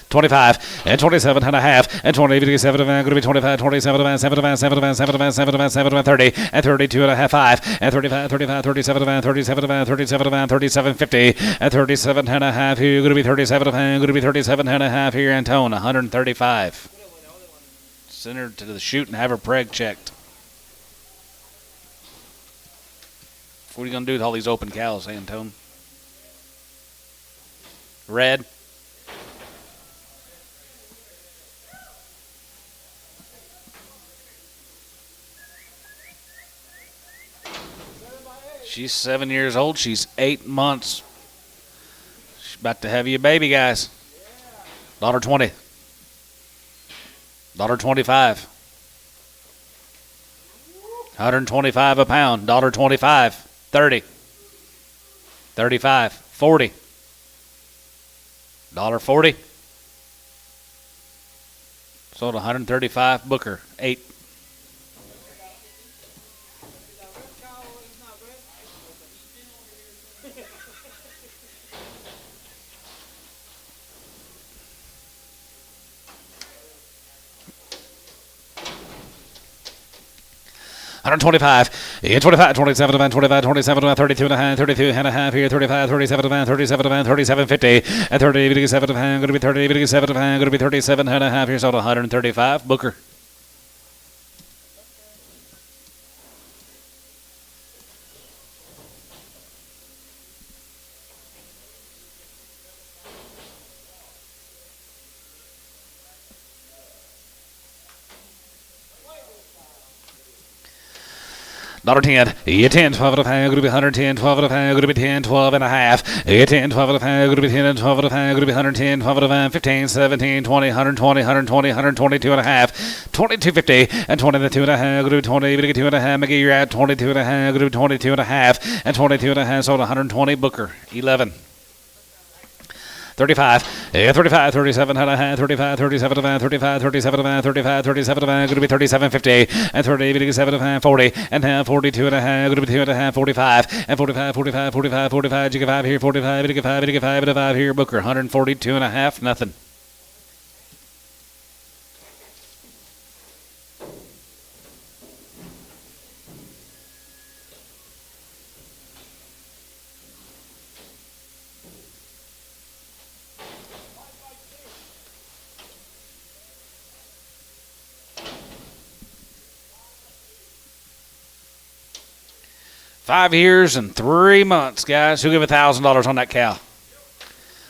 Speaker 1: 25 and 27 and a half and 20, 57 going to be 25, 27, 7, 7, 7, 7, 7, 30 and 32 and a half, 5 and 35, 35, 37, 37, 37, 37, 50 and 37 and a half here, going to be 37, going to be 37 and a half here, and tone 135. Send her to the chute and have her preg checked. What are you going to do with all these open cows, Antone? Red. She's 7 years old. She's 8 months. She's about to have you a baby, guys. $1.20. $1.25. 125 a pound. $1.25. 30. 35. 40. $1.40. Sold 135. Booker. 8. $125, 25, 27, 25, 27, 32 and a half, 32 and a half here, 35, 37, 37, 37, 50, and 30, 57, going to be 30, 57, going to be 37 and a half here, sold 135. Booker. $1.10, 10, 12 and a half, going to be 110, 12 and a half, going to be 10, 12 and a half, 10, 12 and a half, going to be 10, 12 and a half, going to be 110, 12 and a half, 15, 17, 20, 120, 120, 122 and a half, 22.50, and 22 and a half, going to be 20, 2 and a half, McGee, you're at 22 and a half, going to be 22 and a half, and 22 and a half, sold 120, Booker, 11. 35, 35, 37 and a half, 35, 37 and a half, 35, 37 and a half, 35, 37 and a half, going to be 37.50, and 30, 7 and a half, 40, and half, 42 and a half, going to be 2 and a half, 45, and 45, 45, 45, 45, you get 5 here, 45, you get 5, you get 5, and a 5 here, Booker, 142 and a half, nothing. $5 years and 3 months, guys. Who give $1,000 on that cow?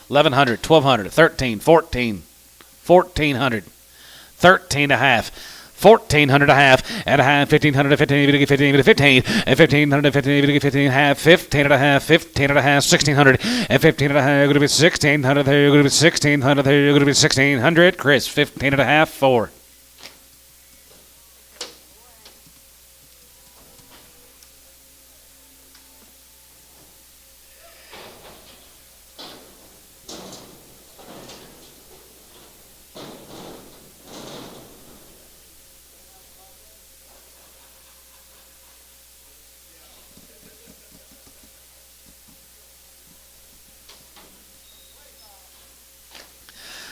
Speaker 1: 1,100, 1,200, 13, 14, 1,400, 13 and a half, 1,400 a half, and a half, 1,500 to 15, 15 to 15, and 1,500 to 15, 15 half, 15 and a half, 15 and a half, 1,600, and 15 and a half, going to be 1,600 there, going to be 1,600 there, going to be 1,600. Chris, 15 and a half, 4.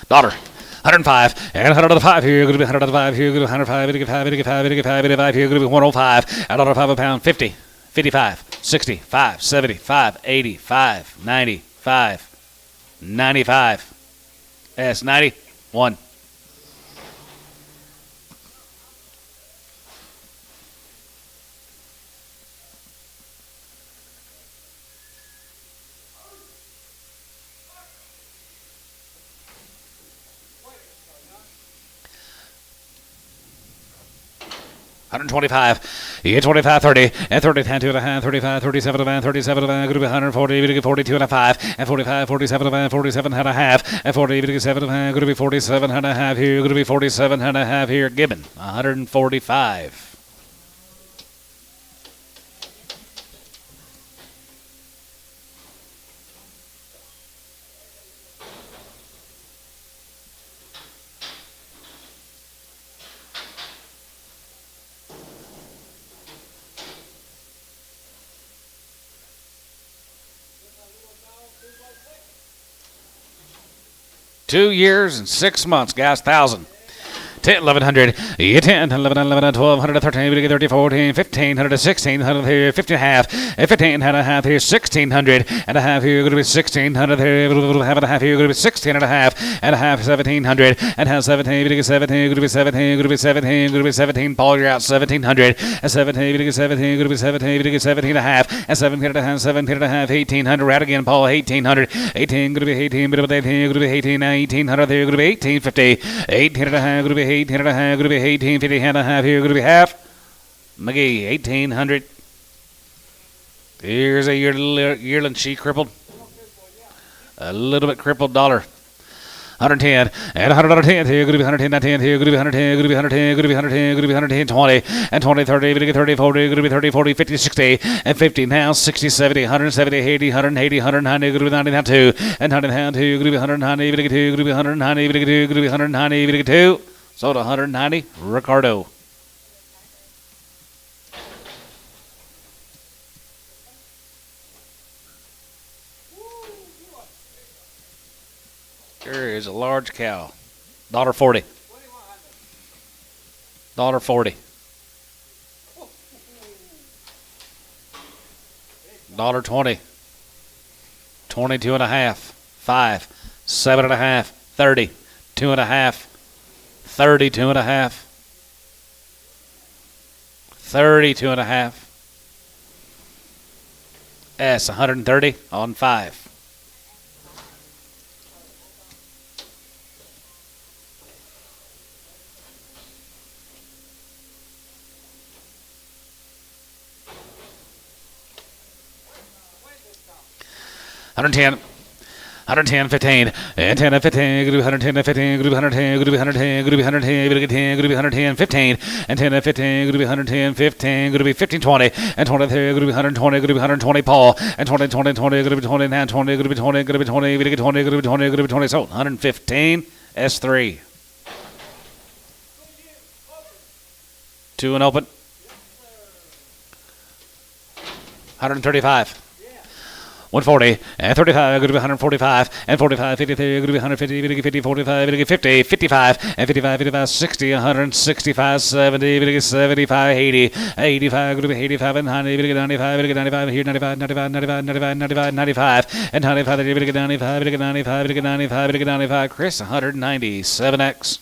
Speaker 1: Daughter, 105, and 105 here, going to be 105 here, going to be 105, 85, 85, 85, 85 here, going to be 105, and $105 a pound, 50, 55. 65, 75, 85, 95, 95. S 91. $125, you get 25, 30, and 30, 10, 2.5, 35, 37, 37, going to be 140, you get 42 and a 5, and 45, 47, 47 and a half, and 40, you get 7, going to be 47 and a half here, going to be 47 and a half here, Gibbon, 145. Two years and 6 months, guys, 1,000. 10, 1100, 10, 11, 11, 1200, 13, 30, 14, 1500, 1600 here, 15 and a half, 15 and a half here, 1600 and a half here, going to be 1600 here, half and a half here, going to be 16 and a half, 1700, and half 17, 17, going to be 17, going to be 17, going to be 17, Paul, you're out, 1700, and 17, 17, going to be 17, 17 and a half, and 17 and a half, 17 and a half, 1800, out again, Paul, 1800, 18, going to be 18, but 18, going to be 18, 1800 here, going to be 1850, 18 and a half, going to be 18 and a half, going to be 1850 and a half here, going to be half. McGee, 1800. Here's a yearling she crippled. A little bit crippled dollar. 110 and 110 here, going to be 110, 10 here, going to be 110, going to be 110, going to be 110, going to be 110, 20 and 20, 30, going to be 30, 40, going to be 30, 40, 50, 60 and 50 now, 60, 70, 170, 80, 180, 190, going to be 90 now 2 and 90 now 2, going to be 190, going to be 2, going to be 190, going to be 2, going to be 190, going to be 2. Sold 190, Ricardo. There is a large cow. $1.40. $1.40. $1.20. 22 and a half. 5. 7 and a half. 30. 2 and a half. 32 and a half. 32 and a half. S 130 on 5. $110. 110, 15, and 10 and 15, group 110 and 15, group 110, group 110, group 110, group 10, group 110, 15, and 10 and 15, group 110, 15, group 15, 20, and 20, group 120, group 120, Paul, and 20, 20, 20, group 20, and 20, group 20, group 20, group 20, group 20, group 20, so 115, S3. 2 and open. 135. 140 and 35, going to be 145 and 45, 53, going to be 150, 50, 45, 50, 55 and 55, 55, 60, 165, 70, 75, 80, 85, going to be 85 and 90, 95, 95, here 95, 95, 95, 95, 95, 95 and 95, 95, 95, 95, 95, Chris 197X.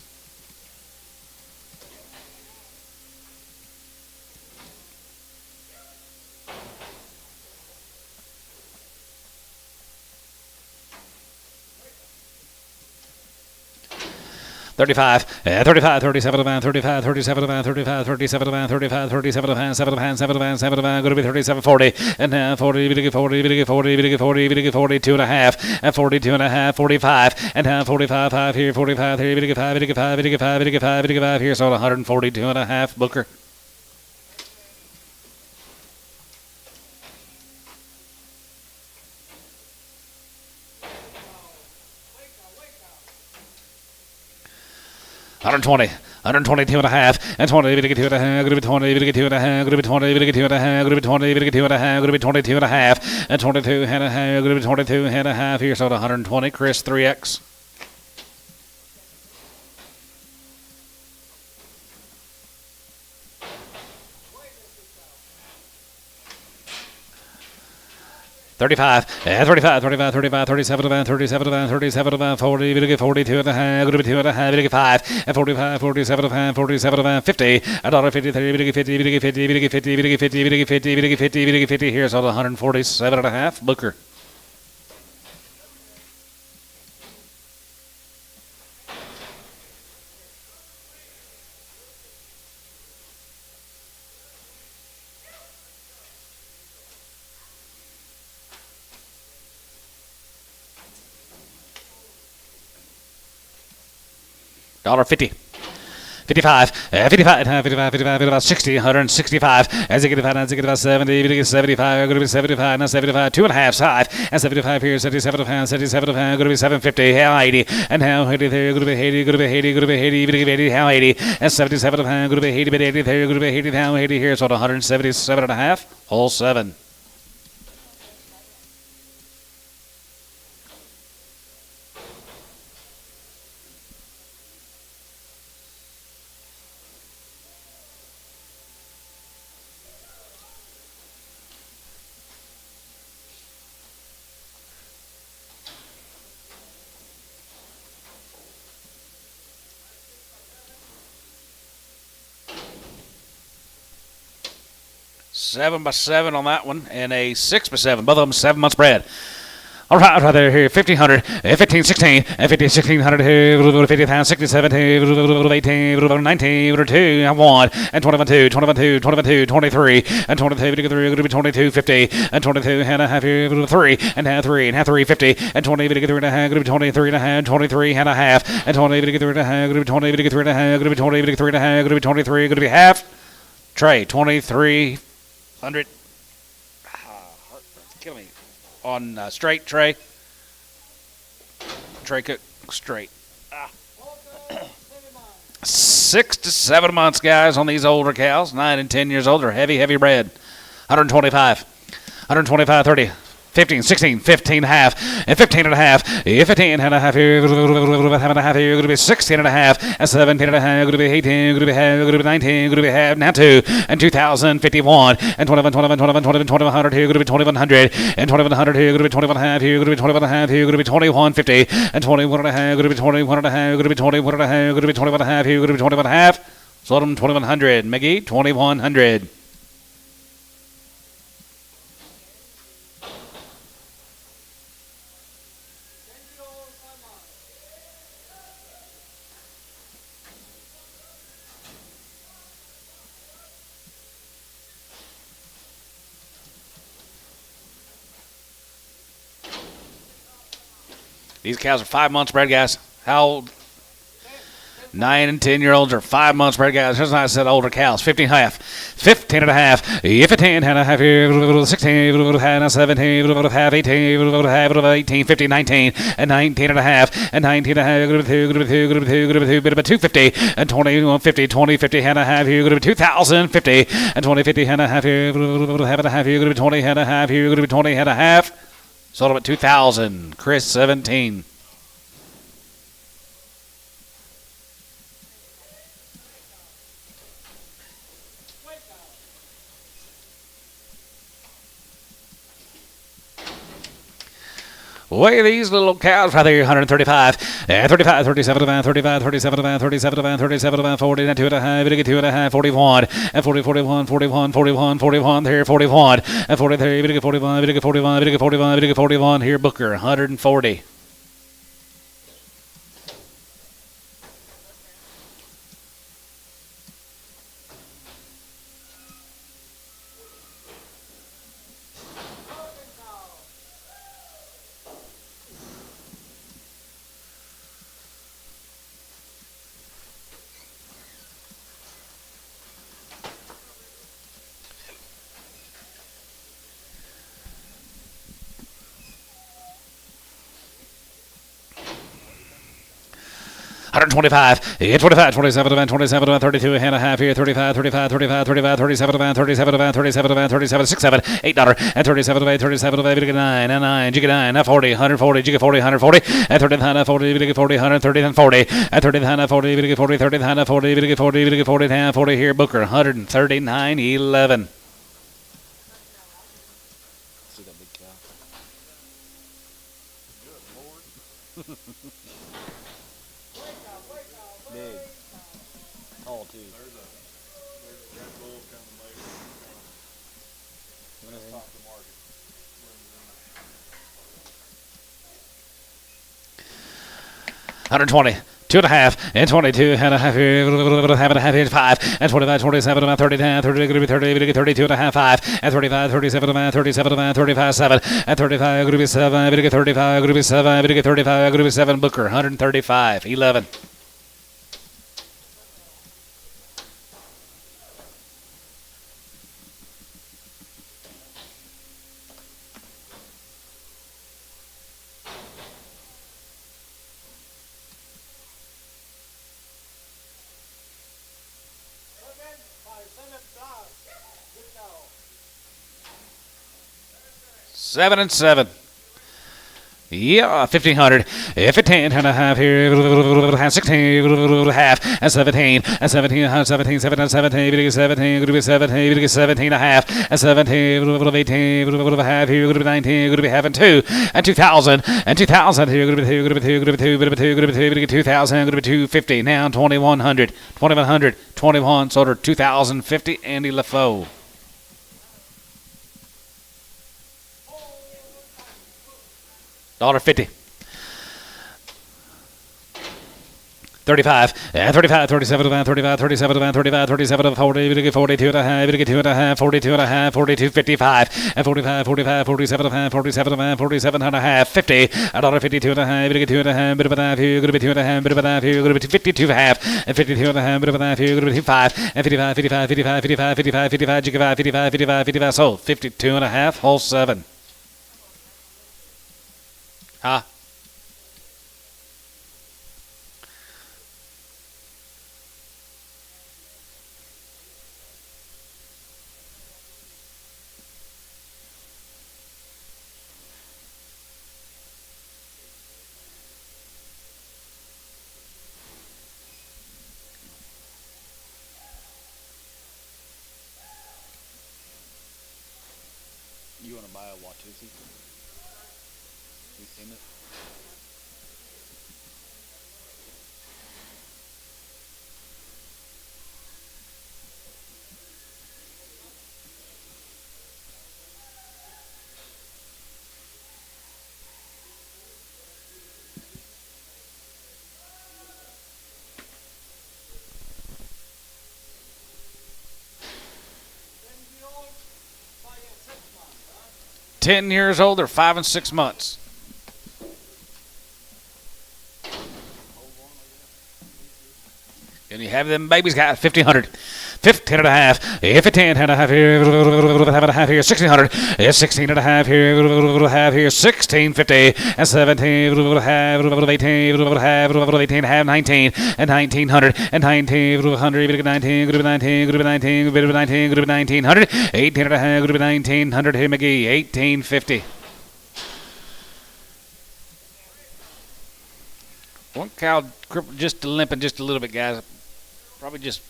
Speaker 1: $35, 35, 37, 35, 37, 35, 37, 35, 37, 7, going to be 37, 40, and now 40, 40, 40, 40, 42 and a half, and 42 and a half, 45, and now 45, 5 here, 45, 3, 55, 55, 55, 55, 55 here, so 142 and a half, Booker. $120, 122 and a half, and 20, 2 and a half, going to be 20, 2 and a half, going to be 20, 2 and a half, going to be 20, 2 and a half, going to be 22 and a half, and 22 and a half, going to be 22 and a half here, so 120, Chris 3X. 35, 35, 35, 35, 37, 37, 37, 40, 42 and a half, 2 and a half, 5, 45, 47, 47, 50, $1.53, 50, 50, 50, 50, 50, 50, 50, 50, here's on 147 and a half, Booker. $1.50. 55, 55, 55, 55, 60, 165, as you get 70, 75, going to be 75, now 75, 2.5 side, and 75 here, 77, 77, going to be 750, how 80, and how 80 there, going to be 80, going to be 80, going to be 80, even 80, how 80, and 77, going to be 80, but 80 there, going to be 80, how 80 here, so 177 and a half, hole 7. Seven by 7 on that one, and a 6 by 7. Both of them 7 months spread. All right, right there, here, 1,500, 15, 16, 15, 1,600, 50, 67, 18, 19, 2, and 1, and 21, 2, 21, 2, 21, 2, 23, and 22, 23, 22, 50, and 22, and a half, 3, and half, 3, and half, 3, 50, and 20, 3 and a half, 23 and a half, 23 and a half, and 20, 3 and a half, 20, 3 and a half, 20, 3 and a half, 23, going to be half. Trey, 2,300. Kill me. On straight, Trey. Trey Cook, straight. 6 to 7 months, guys, on these older cows. 9 and 10 years old. They're heavy, heavy bred. 125. 125, 30. 15, 16, 15 and a half, and 15 and a half, 15 and a half here, and a half here, going to be 16 and a half, and 17 and a half, going to be 18, going to be half, going to be 19, going to be half, now 2, and 2,051, and 21, 21, 21, 21, 2100 here, going to be 2100, and 2100 here, going to be 21 and a half here, going to be 21 and a half here, going to be 2150, and 21 and a half, going to be 21 and a half, going to be 21 and a half, going to be 21 and a half here, going to be 21 and a half. Sold them 2100. McGee, 2100. These cows are 5 months bred, guys. How old? 9 and 10-year-olds are 5 months bred, guys. Just like I said, older cows. 15 and a half. 15 and a half. 15 and a half. 16, 17, half, 18, half, 18, 15, 19, and 19 and a half, and 19 and a half. Group 2, group 2, group 2, group 2, bit of a 250, and 2150, 2050 and a half here. Group 2050, and 2050 and a half here. Half and a half here. Group 20 and a half here. Group 20 and a half. Sold them at 2,000. Chris, 17. Way these little cows right there, 135, 35, 37, 35, 37, 37, 37, 40, and 2 and a half, 2 and a half, 41, and 40, 41, 41, 41, 41, there, 41, and 43, 41, 41, 41, 41, here, Booker, 140. $125, 25, 27, 27, 32 and a half here, 35, 35, 35, 35, 37, 37, 37, 37, 6, 7, $8, and 37, 37, 9, and 9, Jigga 9, 40, 140, Jigga 40, 140, and 30, 40, Jigga 40, 130, and 40, and 30, 40, Jigga 40, 30, 40, Jigga 40, Jigga 40, 40 here, Booker, 139, 11. See that big cow? 120. 2.5 and 22 and a half here, half and a half inch 5 and 25, 27 about 30, 10, 30, 30, 32 and a half 5 and 35, 37 about 37 about 35, 7 and 35, group 7, 35, group 7, 35, group 7, Booker, 135, 11. Seven and 7. Yeah, 1,500. 15 and a half here. 16 half and 17 and 17 17 7 and 17 17 17 17 and a half and 17 18 half here. 19 half and 2 and 2,000 and 2,000 here. 2 2,000 250 now 2,100 2,100 21 sold her 2,050 Andy LaFoe. $1.50. 35, 35, 37, 35, 37, 35, 37, 40, 42 and a half, 42 and a half, 42 and a half, 42, 55, and 45, 45, 47 and a half, 47 and a half, 47 and a half, 50, $1.52 and a half, 52 and a half, bit of a half here, going to be 2 and a half, bit of a half here, going to be 52 and a half, and 52 and a half, bit of a half here, going to be 5, and 55, 55, 55, 55, 55, 55, 55, 55, 55, 55, sold, 52 and a half, hole 7. Huh?
Speaker 4: You want to buy a Watusi? You seen it?
Speaker 2: Then the old 5 and 6 months, huh?
Speaker 1: 10 years old or 5 and 6 months. And you have them babies got 1,500. 15 and a half, 15 and a half here, half and a half here, 1,600, 16 and a half here, half here, 1,650, and 17, half, 18, half, 18, half, 19, and 1,900, and 19, 100, 19, group 19, group 19, group 19, group 1,900, 18 and a half, group 1,900 here, McGee, 1,850. One cow just limping just a little bit, guys. Probably just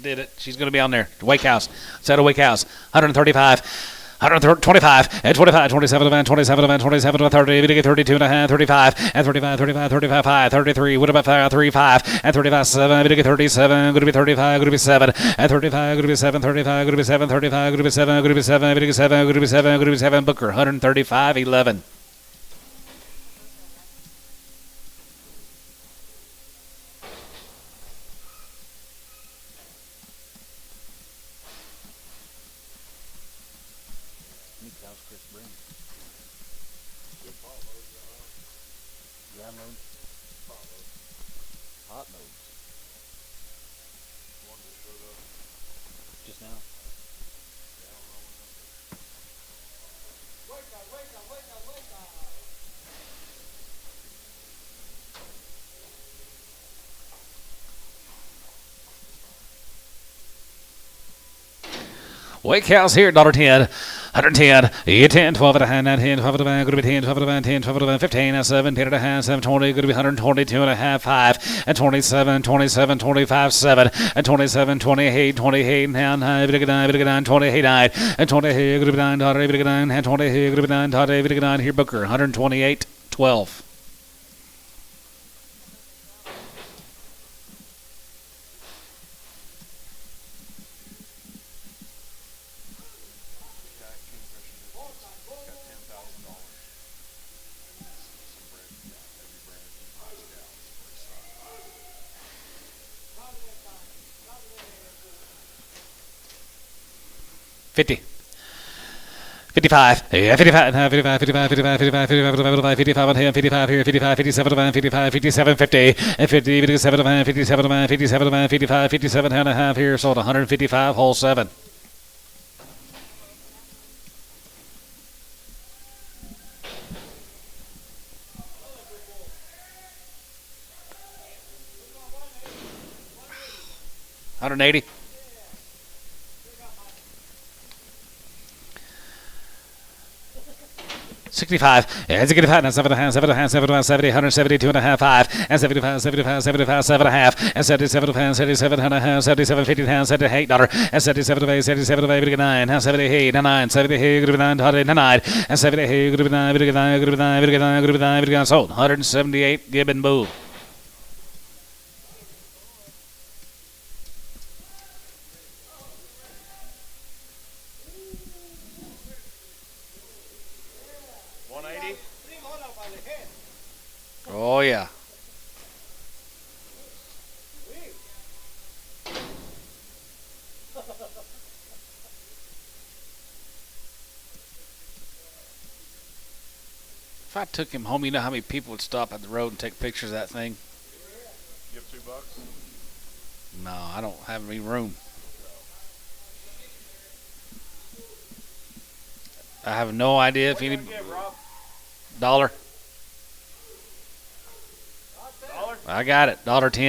Speaker 1: did it. She's going to be on there. Wake house. Set of wake house. 135. 125 and 25, 27, and 27, and 27, and 30, 32 and a half, 35, and 35, 35, 35, 5, 33, what about 5, 35, and 35, 7, 37, going to be 35, going to be 7, and 35, going to be 7, 35, going to be 7, 35, going to be 7, going to be 7, going to be 7, going to be 7, going to be 7, Booker, 135, 11.
Speaker 4: Hot modes. One that showed up just now.
Speaker 2: Wake up, wake up, wake up, wake up.
Speaker 1: Wake house here, $1.10. 110, 10, 12 and a half, 10, 12 and a half, going to be 10, 12 and a half, 10, 12 and a half, 15, 17 and a half, 720, going to be 122 and a half, 5, and 27, 27, 25, 7, and 27, 28, 28, and 9, 28, 9, and 28, going to be 9, 9, and 28, going to be 9, 9, here, Booker, 128, 12. 50. 55, yeah, 55, 55, 55, 55, 55, 55, 55 on him, 55 here, 55, 57 man, 55, 57, 50, and 50, 57 man, 57 man, 57 man, 55, 57 and a half here, sold 155, hole 7. $180. 65, and 65, and 7 and a half, 7 and a half, 7 and a half, 70, 172 and a half, 5, and 75, 75, 75, 7 and a half, and 77 and 77 and a half, 77, 50 and $78, and 77 away, 77 away, 9, and 78, and 9, 70, 9, 9, and 70, 9, sold, 178, Gibbon Bull. Oh, yeah. If I took him home, you know how many people would stop at the road and take pictures of that thing?
Speaker 3: Give $2.
Speaker 1: No, I don't have any room. I have no idea if any... $1. I got it. $10.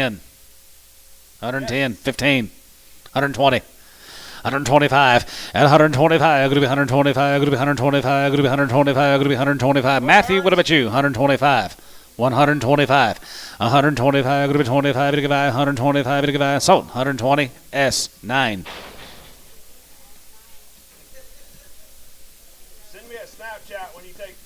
Speaker 1: 110, 15, 120, 125, and 125. I'm gonna be 125. I'm gonna be 125. I'm gonna be 125. I'm gonna be 125. Matthew, what about you? 125. 125. 125. I'm gonna be 25. 125. Sold. 120. S9.
Speaker 3: Send me a Snapchat when you take.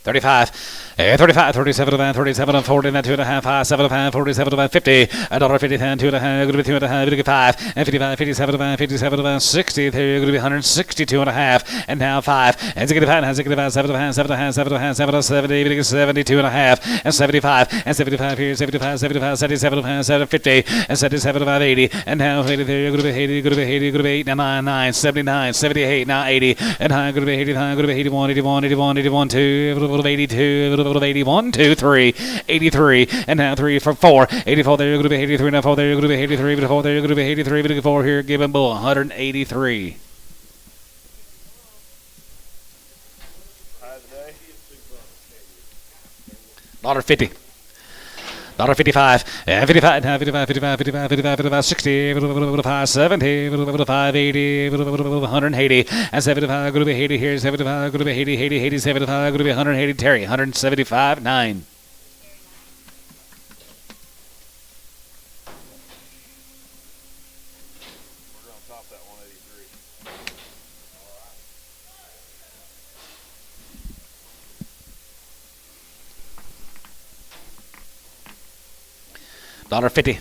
Speaker 1: $35, 35, 37, 37, 40, and 2.5, 5, 7, 47, 50, $1.50, 2.5, going to be 2.5, 55, and 55, 57, 57, 60, there going to be 162.5, and now 5, and 65, 65, 7, 7, 7, 7, 70, 72 and a half, and 75, and 75 here, 75, 75, 77, 7, 50, and 77, 80, and now 80, there going to be 80, going to be 80, going to be 8, 9, 9, 79, 78, now 80, and high going to be 80, high going to be 81, 81, 81, 81, 2, 82, 81, 2, 3, 83, and now 3 for 4, 84, there you're going to be 83, now 4, there you're going to be 83, 4, there you're going to be 83, 4 here, Gibbon Bull, 183. $1.50. $1.55, 55, 55, 55, 55, 55, 55, 60, 55, 70, 55, 80, 180, and 75, going to be 80 here, 75, going to be 80, 80, 80, 75, going to be 180, Terry, 175, 9.
Speaker 3: We're going to top that 183.
Speaker 1: $1.50.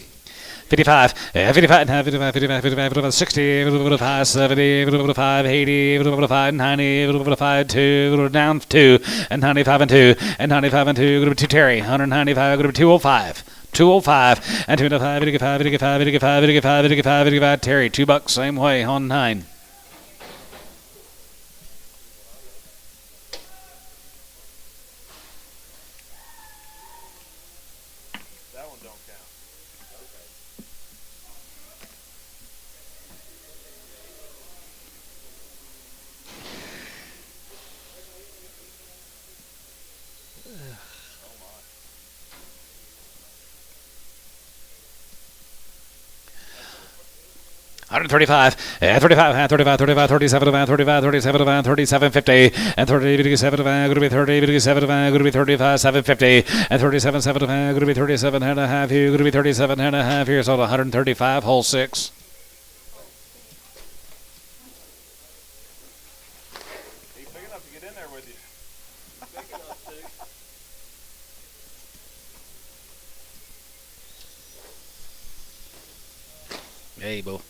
Speaker 1: 55, 55, 55, 55, 55, 60, 55, 70, 55, 80, 55, 90, 55, 2, down 2, and 95 and 2, and 95 and 2, going to be 2 Terry, 195, going to be 205. 205 and 205, 85, 85, 85, 85, 85, 85, Terry, $2, same way on 9.
Speaker 3: That one don't count.
Speaker 1: $135, 35, 35, 35, 37, 35, 37, 37, 50, and 37, going to be 30, 37, going to be 35, 750, and 37, 7, going to be 37 and a half here, going to be 37 and a half here, so 135, hole 6.
Speaker 3: He's big enough to get in there with you.
Speaker 1: Hey, Bo.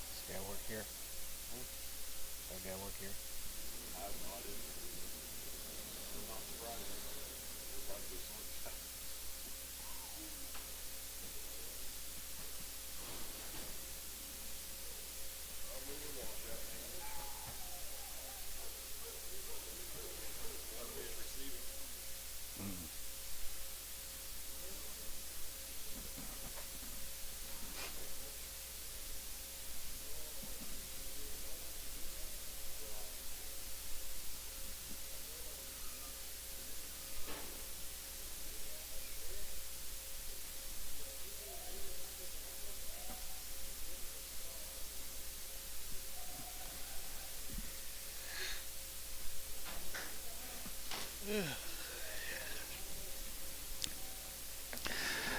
Speaker 4: This guy work here? That guy work here?
Speaker 3: I have no idea. Not surprised. Like this one.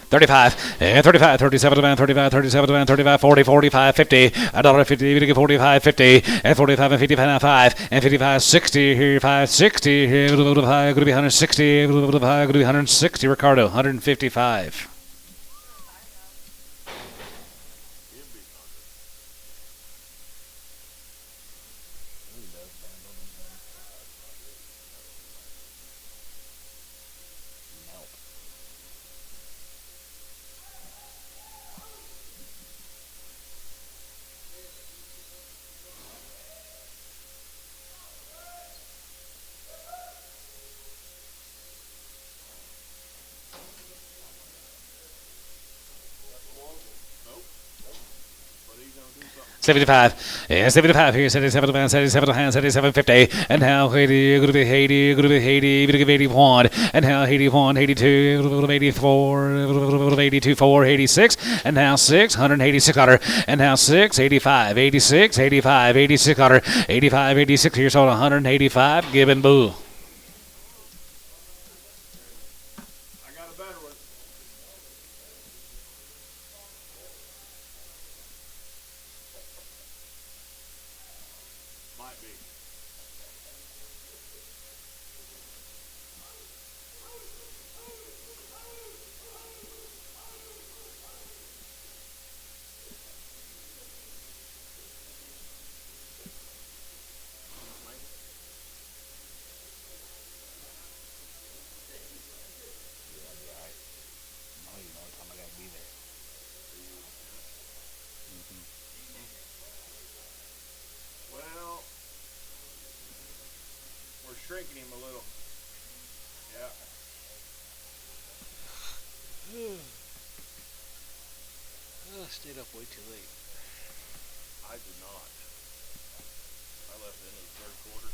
Speaker 1: $35, and $35, $37, $35, $37, $35, $40, $45, $50, $1.50, $45, $50, and $45 and $55, and $55, $60, $5, $60, going to be $160, going to be $160, Ricardo, $155.
Speaker 3: But he's gonna do something.
Speaker 1: 75, yeah, 75 here, 77, 77, 77, 50, and now 80, going to be 80, going to be 80, going to give 81, and now 81, 82, 84, 82, 4, 86, and now 6, 186 $100, and now 6, 85, 86, 85, 86 $100, 85, 86 here, sold 185, Gibbon Boo.
Speaker 3: I got a better one. Might be. Well, we're shrinking him a little. Yeah.
Speaker 4: I stayed up way too late.
Speaker 3: I did not. I left the end of the third quarter.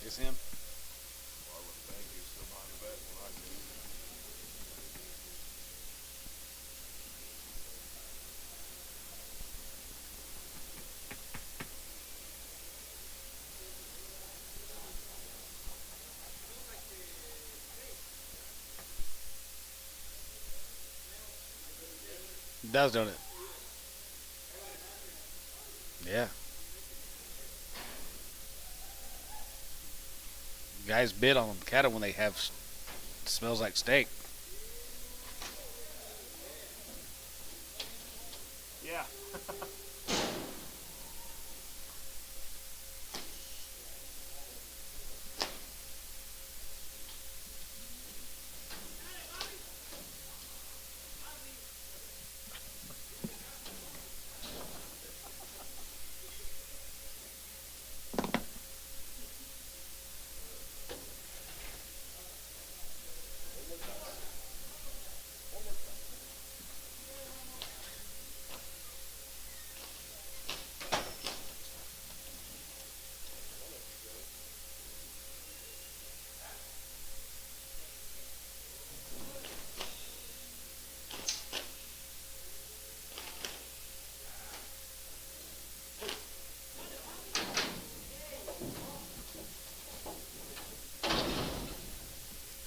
Speaker 4: It's him.
Speaker 3: Well, I wouldn't think he was still behind the bet when I came.
Speaker 1: Does, don't it? Yeah. Guys bid on cattle when they have smells like steak.
Speaker 3: Yeah.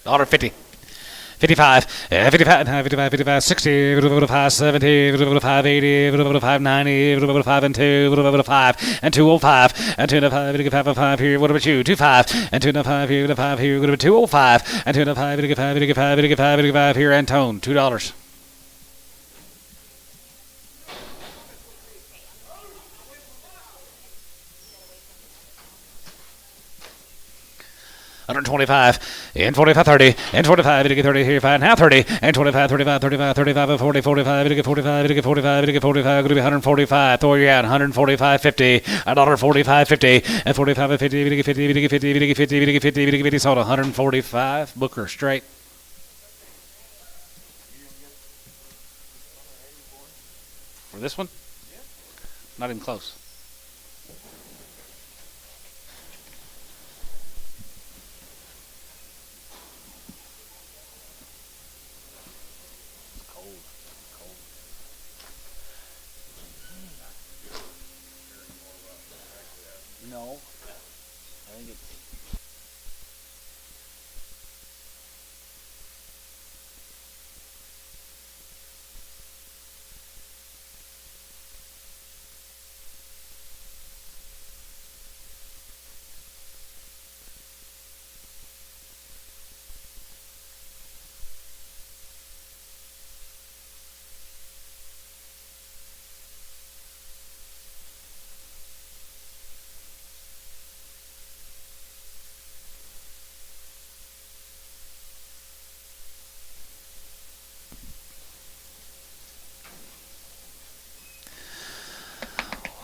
Speaker 1: $1.50. 55, 55, 55, 55, 60, 5, 70, 5, 80, 5, 90, 5, and 2, 5, and 205, and 205, 5, 5 here, what about you? 25, and 205 here, 5 here, what about 205, and 205, 5, 5 here, Antone, $2. $125, and 45, 30, and 45, 30 here, 5 now 30, and 25, 35, 35, 35, 40, 45, 45, 45, 45, going to be 145, throw you out, 145, 50, $1.45, 50, and 45, 50, 50, 50, 50, 50, 50, sold 145, Booker straight. For this one? Not even close. No. I think it's...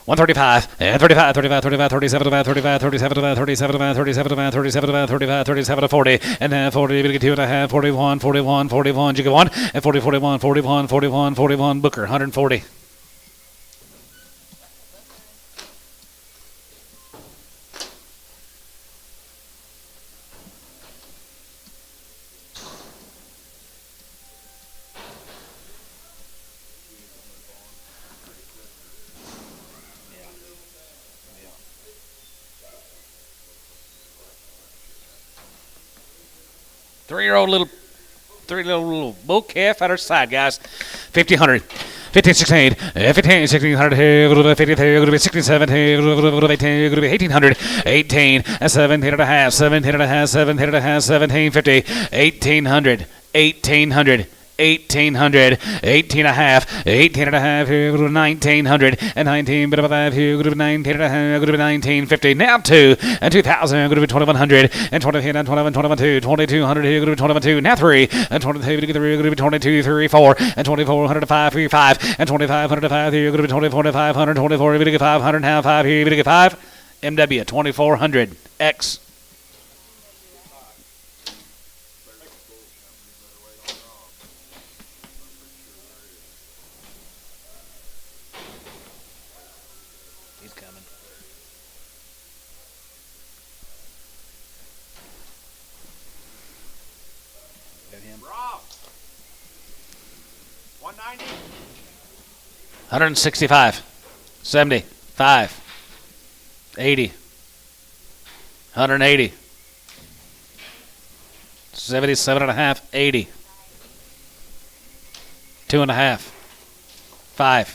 Speaker 1: $135, and 35, 35, 35, 37, 35, 37, 37, 37, 37, 35, 37, 40, and then 40, you get 2.5, 41, 41, 41, you get 1, and 40, 41, 41, 41, 41, Booker, 140. Three-year-old little bull calf at her side, guys. 50, 100. 15, 16, 15, 16, 100, 50, 16, 17, 18, 1800, 18, 17 and a half, 17 and a half, 17 and a half, 1750, 1800, 1800. 1800, 18 and a half, 18 and a half, 1900, and 19, bit of a 5, 19 and a half, 1950, now 2, and 2000, 2100, and 20, and 21, 22, 2200, 22, now 3, and 22, 22, 3, 4, and 2400, 5, 3, 5, and 2500, 5, 2500, 24, 500, now 5, here, 5, MW, 2400, X. He's coming. Is that him?
Speaker 3: Rob. 190.
Speaker 1: 165, 75, 80, 180, 77 and a half, 80, 2 and a half, 5,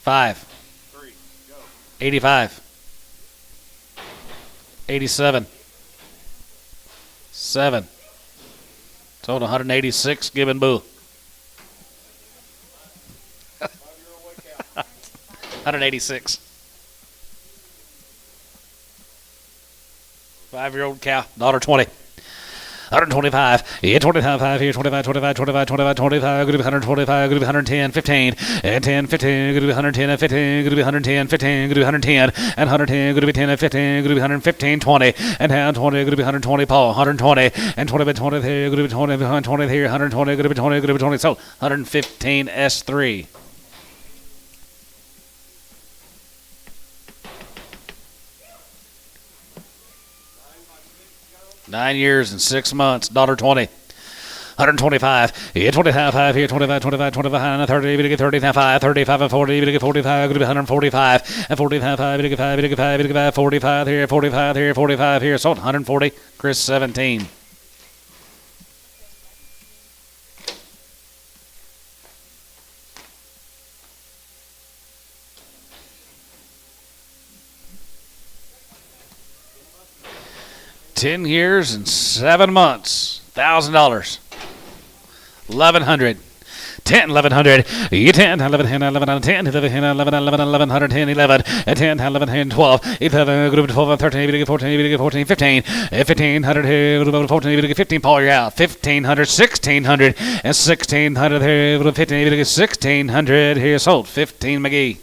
Speaker 1: 5,
Speaker 3: 3. Go.
Speaker 1: 85, 87, 7, total 186, Gibbon Boo. 186. 5-year-old cow, $1.20. 125, yeah, 25, 5 here, 25, 25, 25, 25, 25, good to be 125, good to be 110, 15, and 10, 15, good to be 110, and 15, good to be 110, 15, good to be 110, and 110, good to be 10, and 15, good to be 115, 20, and down 20, good to be 120, Paul, 120, and 20 by 20 here, good to be 20, 120 here, 120, good to be 20, good to be 20, so 115 S3. 9 years and 6 months, $1.20. 125, yeah, 25, 5 here, 25, 25, 25, and 30, we get 30, 5, 35, and 40, we get 45, going to be 145, and 45, 5, we get 5, we get 5, we get 5, 45 here, 45 here, 45 here, sold 140, Chris 17. 10 years and 7 months. $1,000. 1,100. 10, 1,100. You 10, 11, 10, 11, 10, 11, 11, 11, 11, 110, 11, 10, 11, 10, 12, 11, group 12, 13, 14, 14, 15, 1,500, 14, 15, Paul, you're out. 1,500, 1,600, and 1,600, 15, 1,600, here, sold. 15, McGee.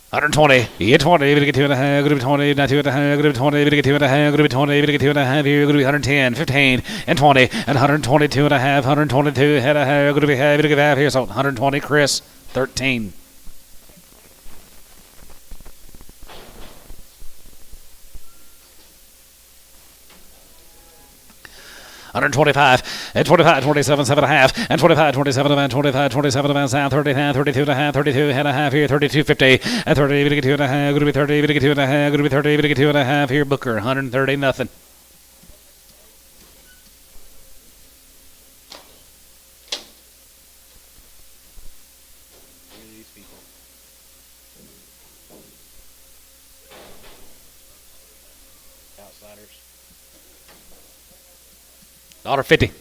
Speaker 1: $120, you 20, we get 2.5, group 20, not 2.5, group 20, we get 2.5, group 20, we get 2.5, here, group 110, 15, and 20, and 122.5, 122, head a high, group half, we get half here, so 120, Chris, 13. $125, and 25, 27, 7.5, and 25, 27, and 25, 27, and sound, 30, 32.5, 32, head a half here, 32.50, and 30, we get 2.5, gonna be 30, we get 2.5, gonna be 30, we get 2.5 here, Booker, 130, nothing.
Speaker 4: Look at these people. Outsiders.
Speaker 1: $50.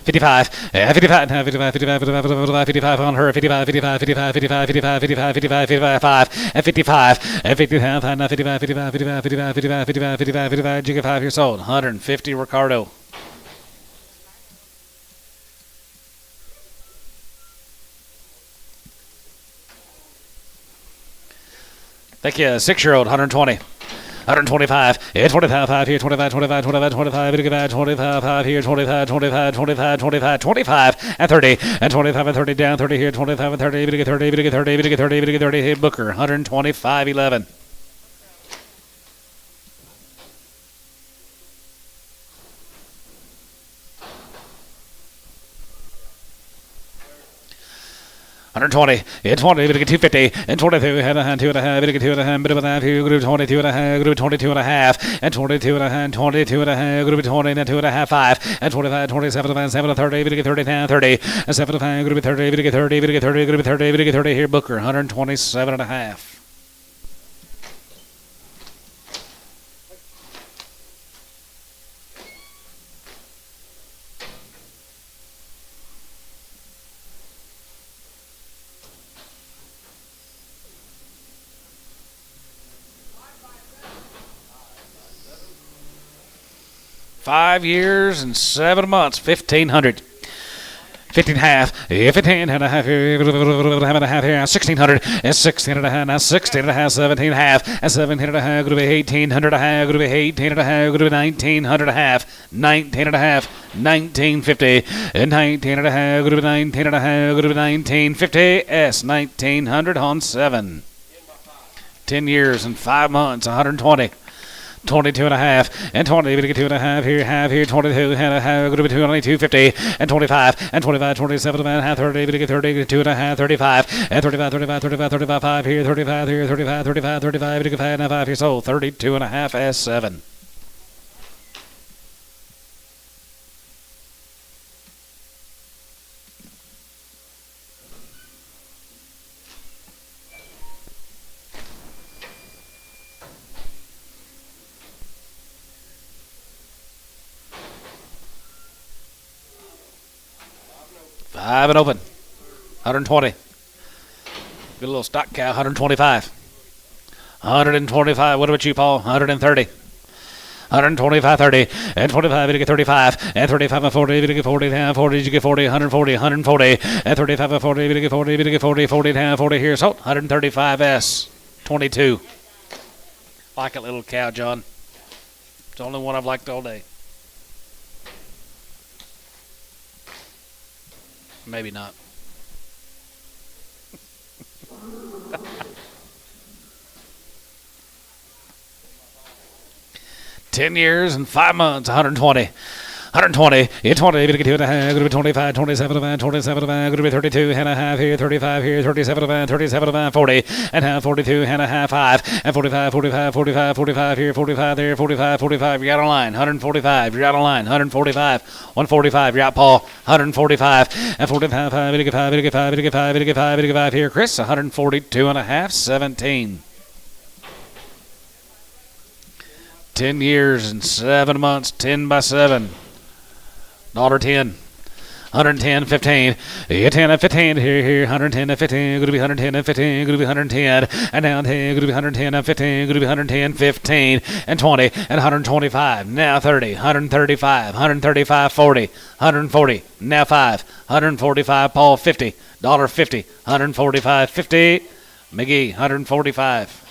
Speaker 1: 55, 55, 55, 55, 55, 55 on her, 55, 55, 55, 55, 55, 55, 55, 55, 5, and 55, and 55, 55, 55, 55, 55, 55, 55, 55, Jigga 5 years old, 150, Ricardo. Thank you, 6-year-old, 120. 125, yeah, 25, 5 here, 25, 25, 25, 25, 25, 5 here, 25, 25, 25, 25, 25, and 30, and 25 and 30 down, 30 here, 25 and 30, 30, 30, 30, 30, 30, hit Booker, 125, 11. $120, yeah, 20, we get 250, and 22, and a hand, 2.5, we get 2.5, bit of a half here, group 22 and a half, group 22 and a half, and 22 and a half, 22 and a half, group 20, and 2.5, 5, and 25, 27, and 7, 30, we get 30, down, 30, and 7 5, group 30, we get 30, we get 30, group 30, we get 30 here, Booker, 127 and a half. Five years and 7 months, 1,500. 15 half, 15 and a half here, 1,600, and 16 and a half, now 16 and a half, 17 half, and 17 and a half, going to be 1,800 and a half, going to be 18 and a half, going to be 1,900 and a half, 19 and a half, 1,950, and 19 and a half, going to be 19 and a half, going to be 1,950, S, 1,900 on 7. 10 years and 5 months, 120. 22 and a half, and 20, we get 2.5 here, 22, and a half, going to be 22.50, and 25, and 25, 27, and a half, 30, we get 30, 2.5, 35, and 35, 35, 35, 35, 5 here, 35 here, 35, 35, 35, we get 5 and a 5 here, so 32 and a half, S7. Five and open. 120. Good little stock cow. 125. 125. What about you, Paul? 130. 125, 30, and 25, you get 35, and 35 and 40, you get 40, down 40, you get 40, 140, 140, and 35 and 40, you get 40, you get 40, 40, down 40 here, so 135 S, 22. Like a little cow, John. It's the only one I've liked all day. Maybe not. $10 years and 5 months, 120. 120, 20, 2.5, gonna be 25, 27, 27, gonna be 32 and a half here, 35 here, 37, 37, 40, and half 42 and a half, 5, and 45, 45, 45, 45 here, 45 there, 45, 45, you're out on line, 145, you're out on line, 145, 145, you're out, Paul, 145, and 45, 5, 85, 85, 85, 85, 85 here, Chris, 142 and a half, 17. 10 years and 7 months, 10 by 7. $10. 110, 15. 10 and 15 here, 110 and 15. Gonna be 110 and 15. Gonna be 110 and down 10. Gonna be 110 and 15. Gonna be 110, 15 and 20 and 125. Now 30, 135, 135, 40, 140. Now 5, 145. Paul 50, $50, 145, 50. McGee 145.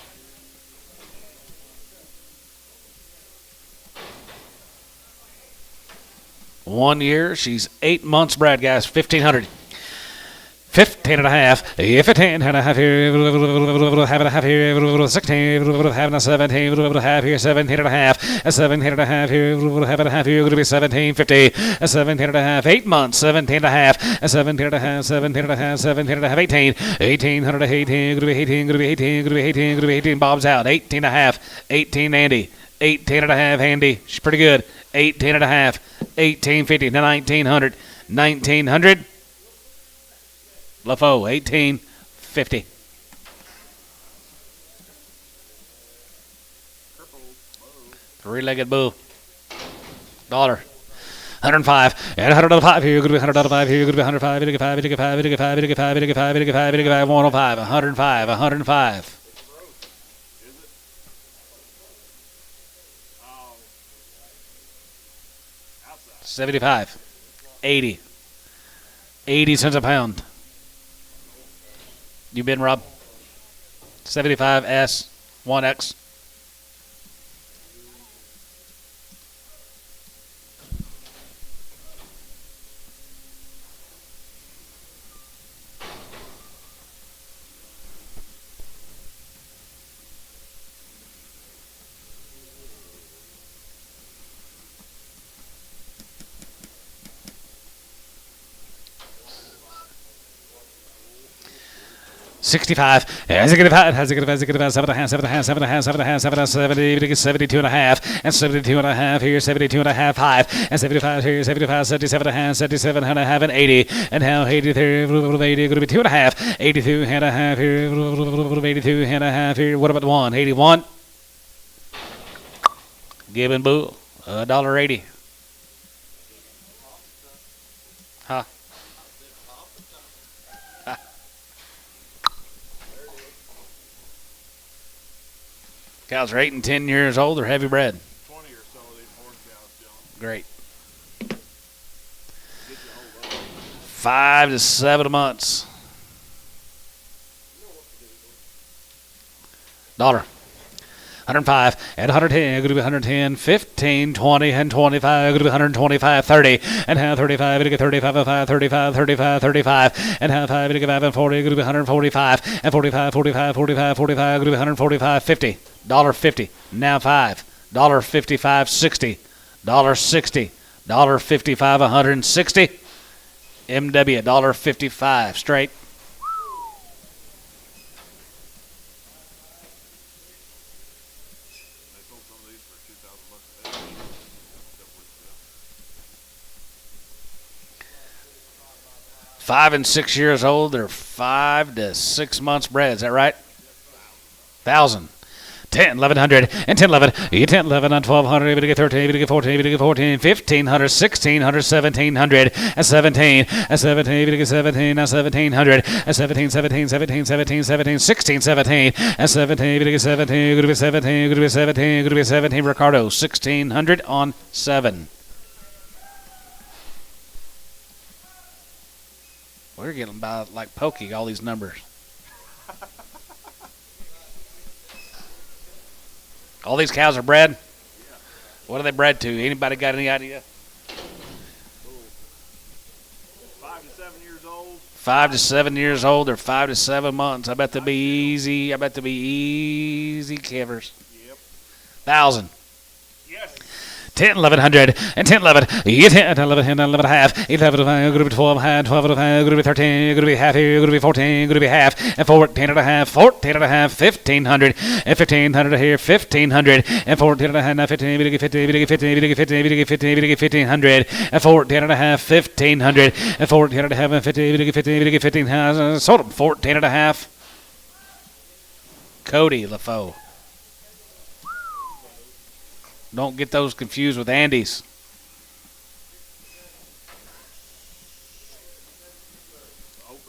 Speaker 1: 1 year, she's 8 months bred, guys, 1,500. 15 and a half, 15 and a half here, have and a half here, 16, having a 17, half here, 17 and a half, 17 and a half here, have and a half here, going to be 1750, 17 and a half, 8 months, 17 and a half, 17 and a half, 17 and a half, 17 and a half, 18, 1800, 18, going to be 18, going to be 18, going to be 18, going to be 18, Bob's out, 18 and a half, 18 Andy, 18 and a half, Andy, she's pretty good, 18 and a half, 1850, 1900, 1900. LaFoe, 1850. Three-legged bull. $1. 105 and 105 here. Could be 105 here. Could be 105. 85, 85, 85, 85, 85, 85, 85, 105, 105, 105. $75, 80, 80 cents a pound. You been, Rob? 75 S 1X. $65. Has it get about 7 and a half, 7 and a half, 7 and a half, 7 and a half, 7 and a half, 70, 72 and a half, and 72 and a half here, 72 and a half, 5, and 75 here, 75, 77 and a half, 77 and a half, and 80, and now 80 there, 80, going to be 2 and a half, 82 and a half here, 82 and a half here, what about 1? 81. Gibbon Bull, $1.80. Huh? Cows are 8 and 10 years old. They're heavy bred.
Speaker 3: 20 or so of these horn cows, John.
Speaker 1: Great. 5 to 7 months. $1. 105 and 110. Going to be 110, 15, 20, and 25. Going to be 125, 30, and half 35. Going to get 35, 5, 35, 35, 35, and half 5. Going to get 5 and 40. Going to be 145 and 45, 45, 45, 45. Going to be 145, 50. $50. Now 5. $55, 60. $60. $55, 160. MW, $55 straight.
Speaker 3: They sold some of these for $2,000 a head. Couple weeks ago.
Speaker 1: 5 and 6 years old. They're 5 to 6 months bred. Is that right? 1,000. 10, 1100, and 10, 11, 10, 11, and 1200, able to get 13, able to get 14, able to get 14, 1500, 1600, 1700, and 17, and 17, able to get 17, now 1700, and 17, 17, 17, 17, 17, 16, 17, and 17, able to get 17, going to be 17, going to be 17, going to be 17, Ricardo, 1600 on 7. We're getting by like Pokey, all these numbers. All these cows are bred? Yeah. What are they bred to? Anybody got any idea?
Speaker 3: 5 to 7 years old.
Speaker 1: 5 to 7 years old or 5 to 7 months. I bet they'll be easy. I bet they'll be easy calvers.
Speaker 3: Yep.
Speaker 1: 1,000.
Speaker 3: Yes.
Speaker 1: 10, 1100, and 10, 11. You 10, 11, 10, 11 half. 11, going to be 12, 12, going to be 13, going to be half here, going to be 14, going to be half, and 14 and a half, 14 and a half, 1500, and 1500 here, 1500, and 14 and a half, now 15, 50, 50, 50, 50, 50, 1500, and 14 and a half, 1500, and 14 and a half, and 50, 50, 15, sold them 14 and a half. Cody LaFoe. Don't get those confused with Andy's.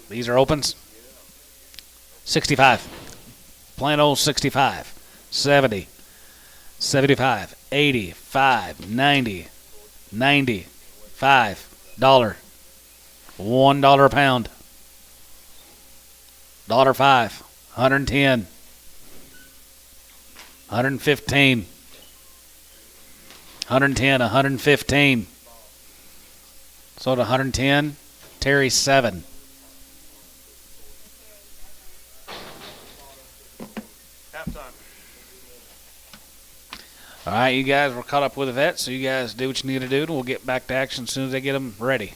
Speaker 1: These are opens. 65. Plain old 65. 70. 75. 85. 90. 90. $5. $1 a pound. $5. 110. 115. 110, 115. Sold 110. Terry 7.
Speaker 4: Halftime.
Speaker 1: All right, you guys, we're caught up with the vet, so you guys do what you need to do, and we'll get back to action as soon as they get them ready.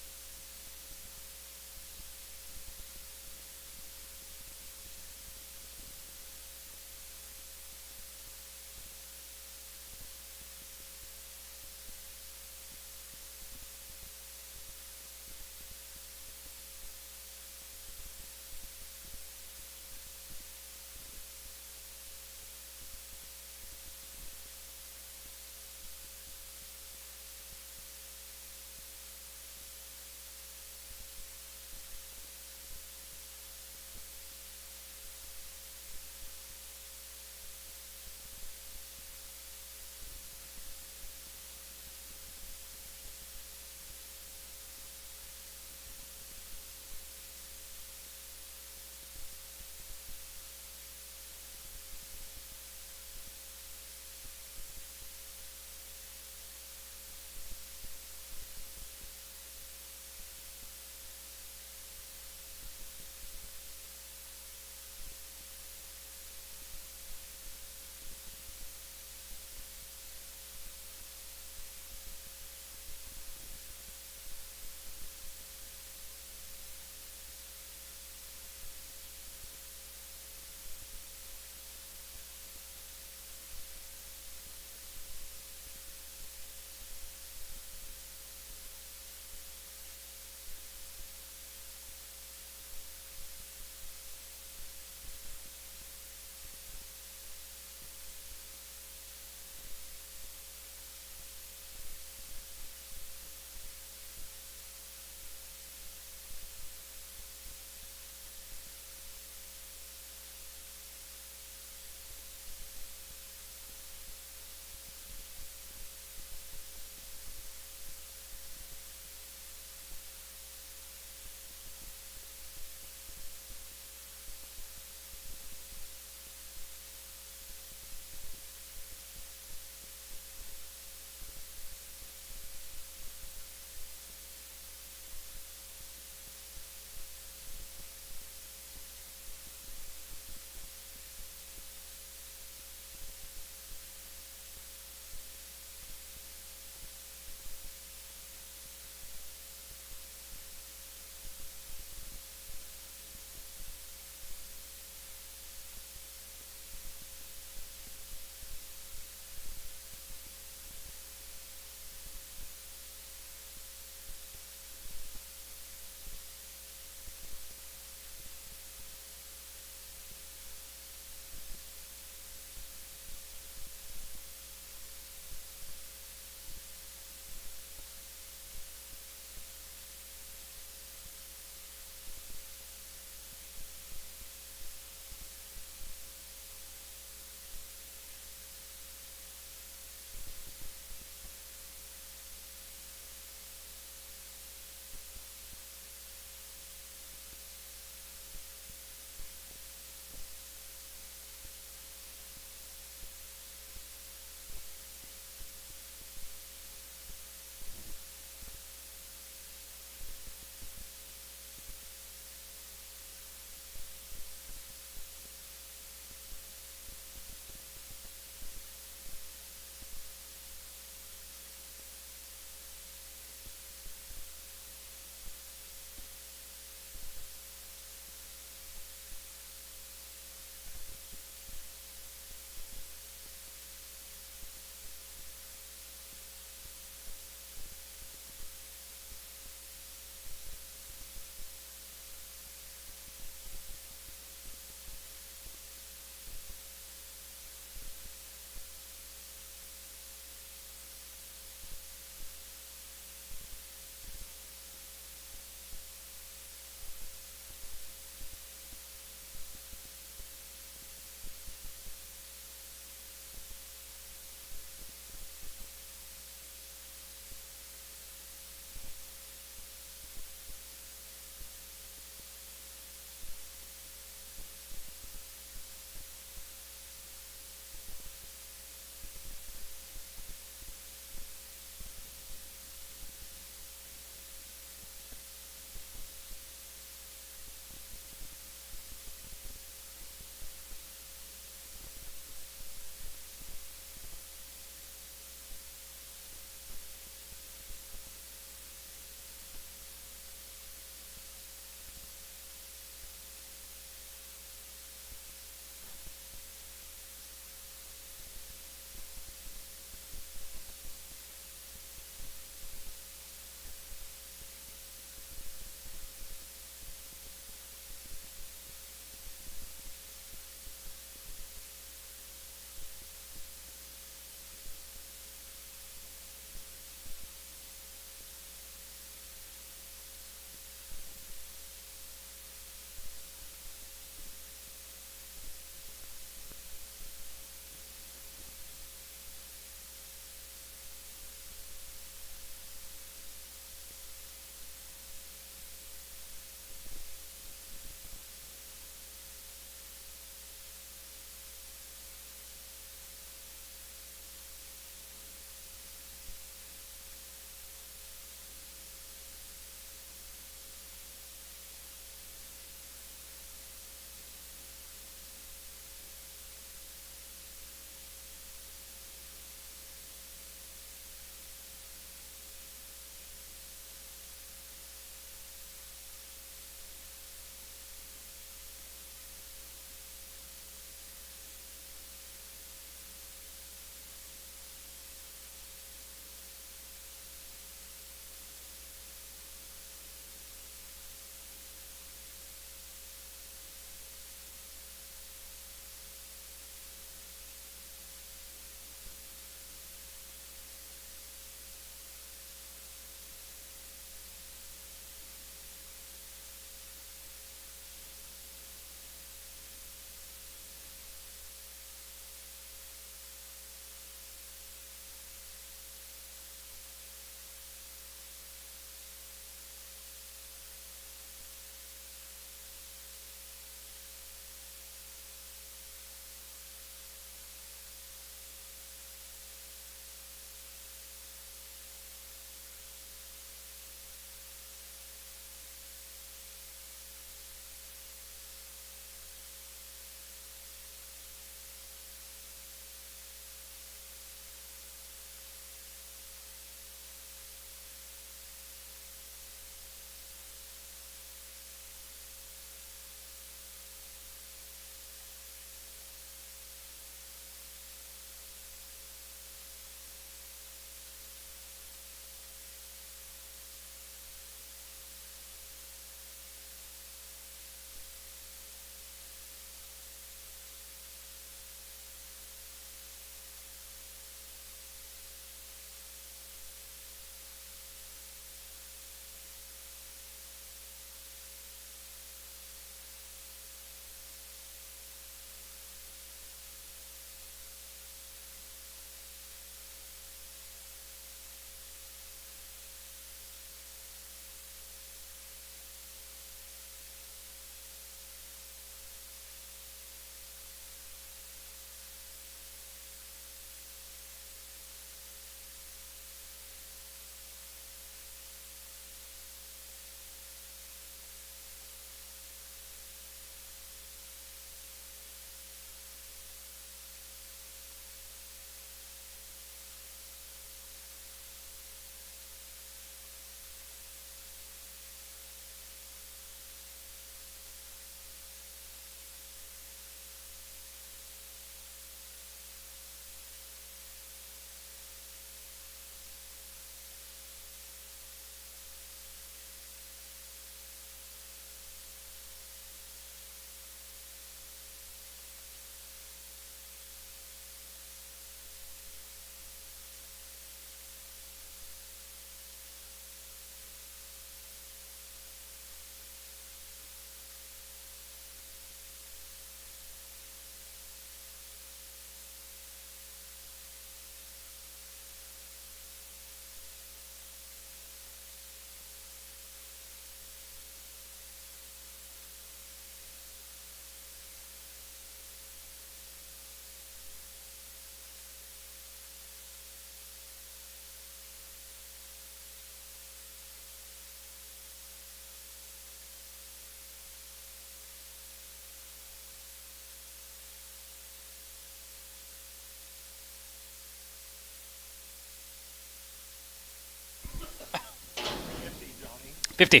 Speaker 1: 50.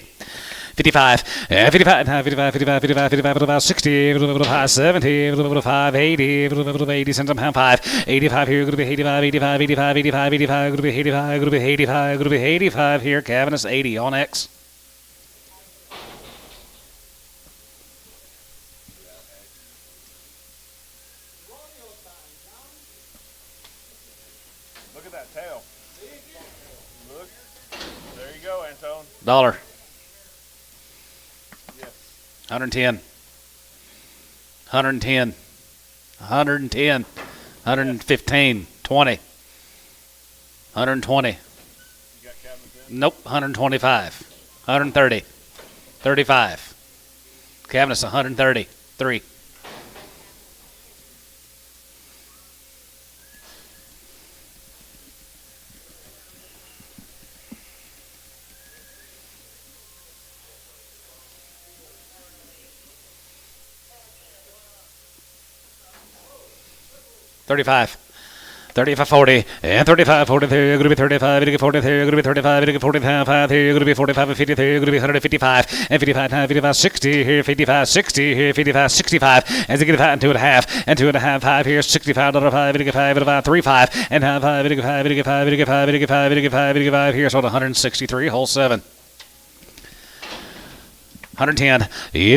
Speaker 1: 55, 55, 55, 55, 55, 55, 60, 70, 80 cents a pound, 5, 85 here, gonna be 85, 85, 85, 85, 85, gonna be 85, gonna be 85, gonna be 85 here, Cavaness 80 on X.
Speaker 3: Look at that tail. Look. There you go, Antone.
Speaker 1: Dollar.
Speaker 3: Yes.
Speaker 1: 110. 110. 110. 115. 20. 120.
Speaker 3: You got cabinets in?
Speaker 1: Nope. 125. 130. 35. Cavaness 130. 3. $35. 35, 40, and 35, 43, you're going to be 35, you're 43, you're going to be 35, you're 45, here, you're going to be 45, and 53, you're going to be 155, and 55, 55, 60, here, 55, 60, here, 55, 65, and 65, and 2.5, and 2.5, 5, here, 65, $5, you get 5, about 3, 5, and 5, you get 5, you get 5, you get 5, you get 5, you get 5, you get 5, here, so 163, hole 7. 110,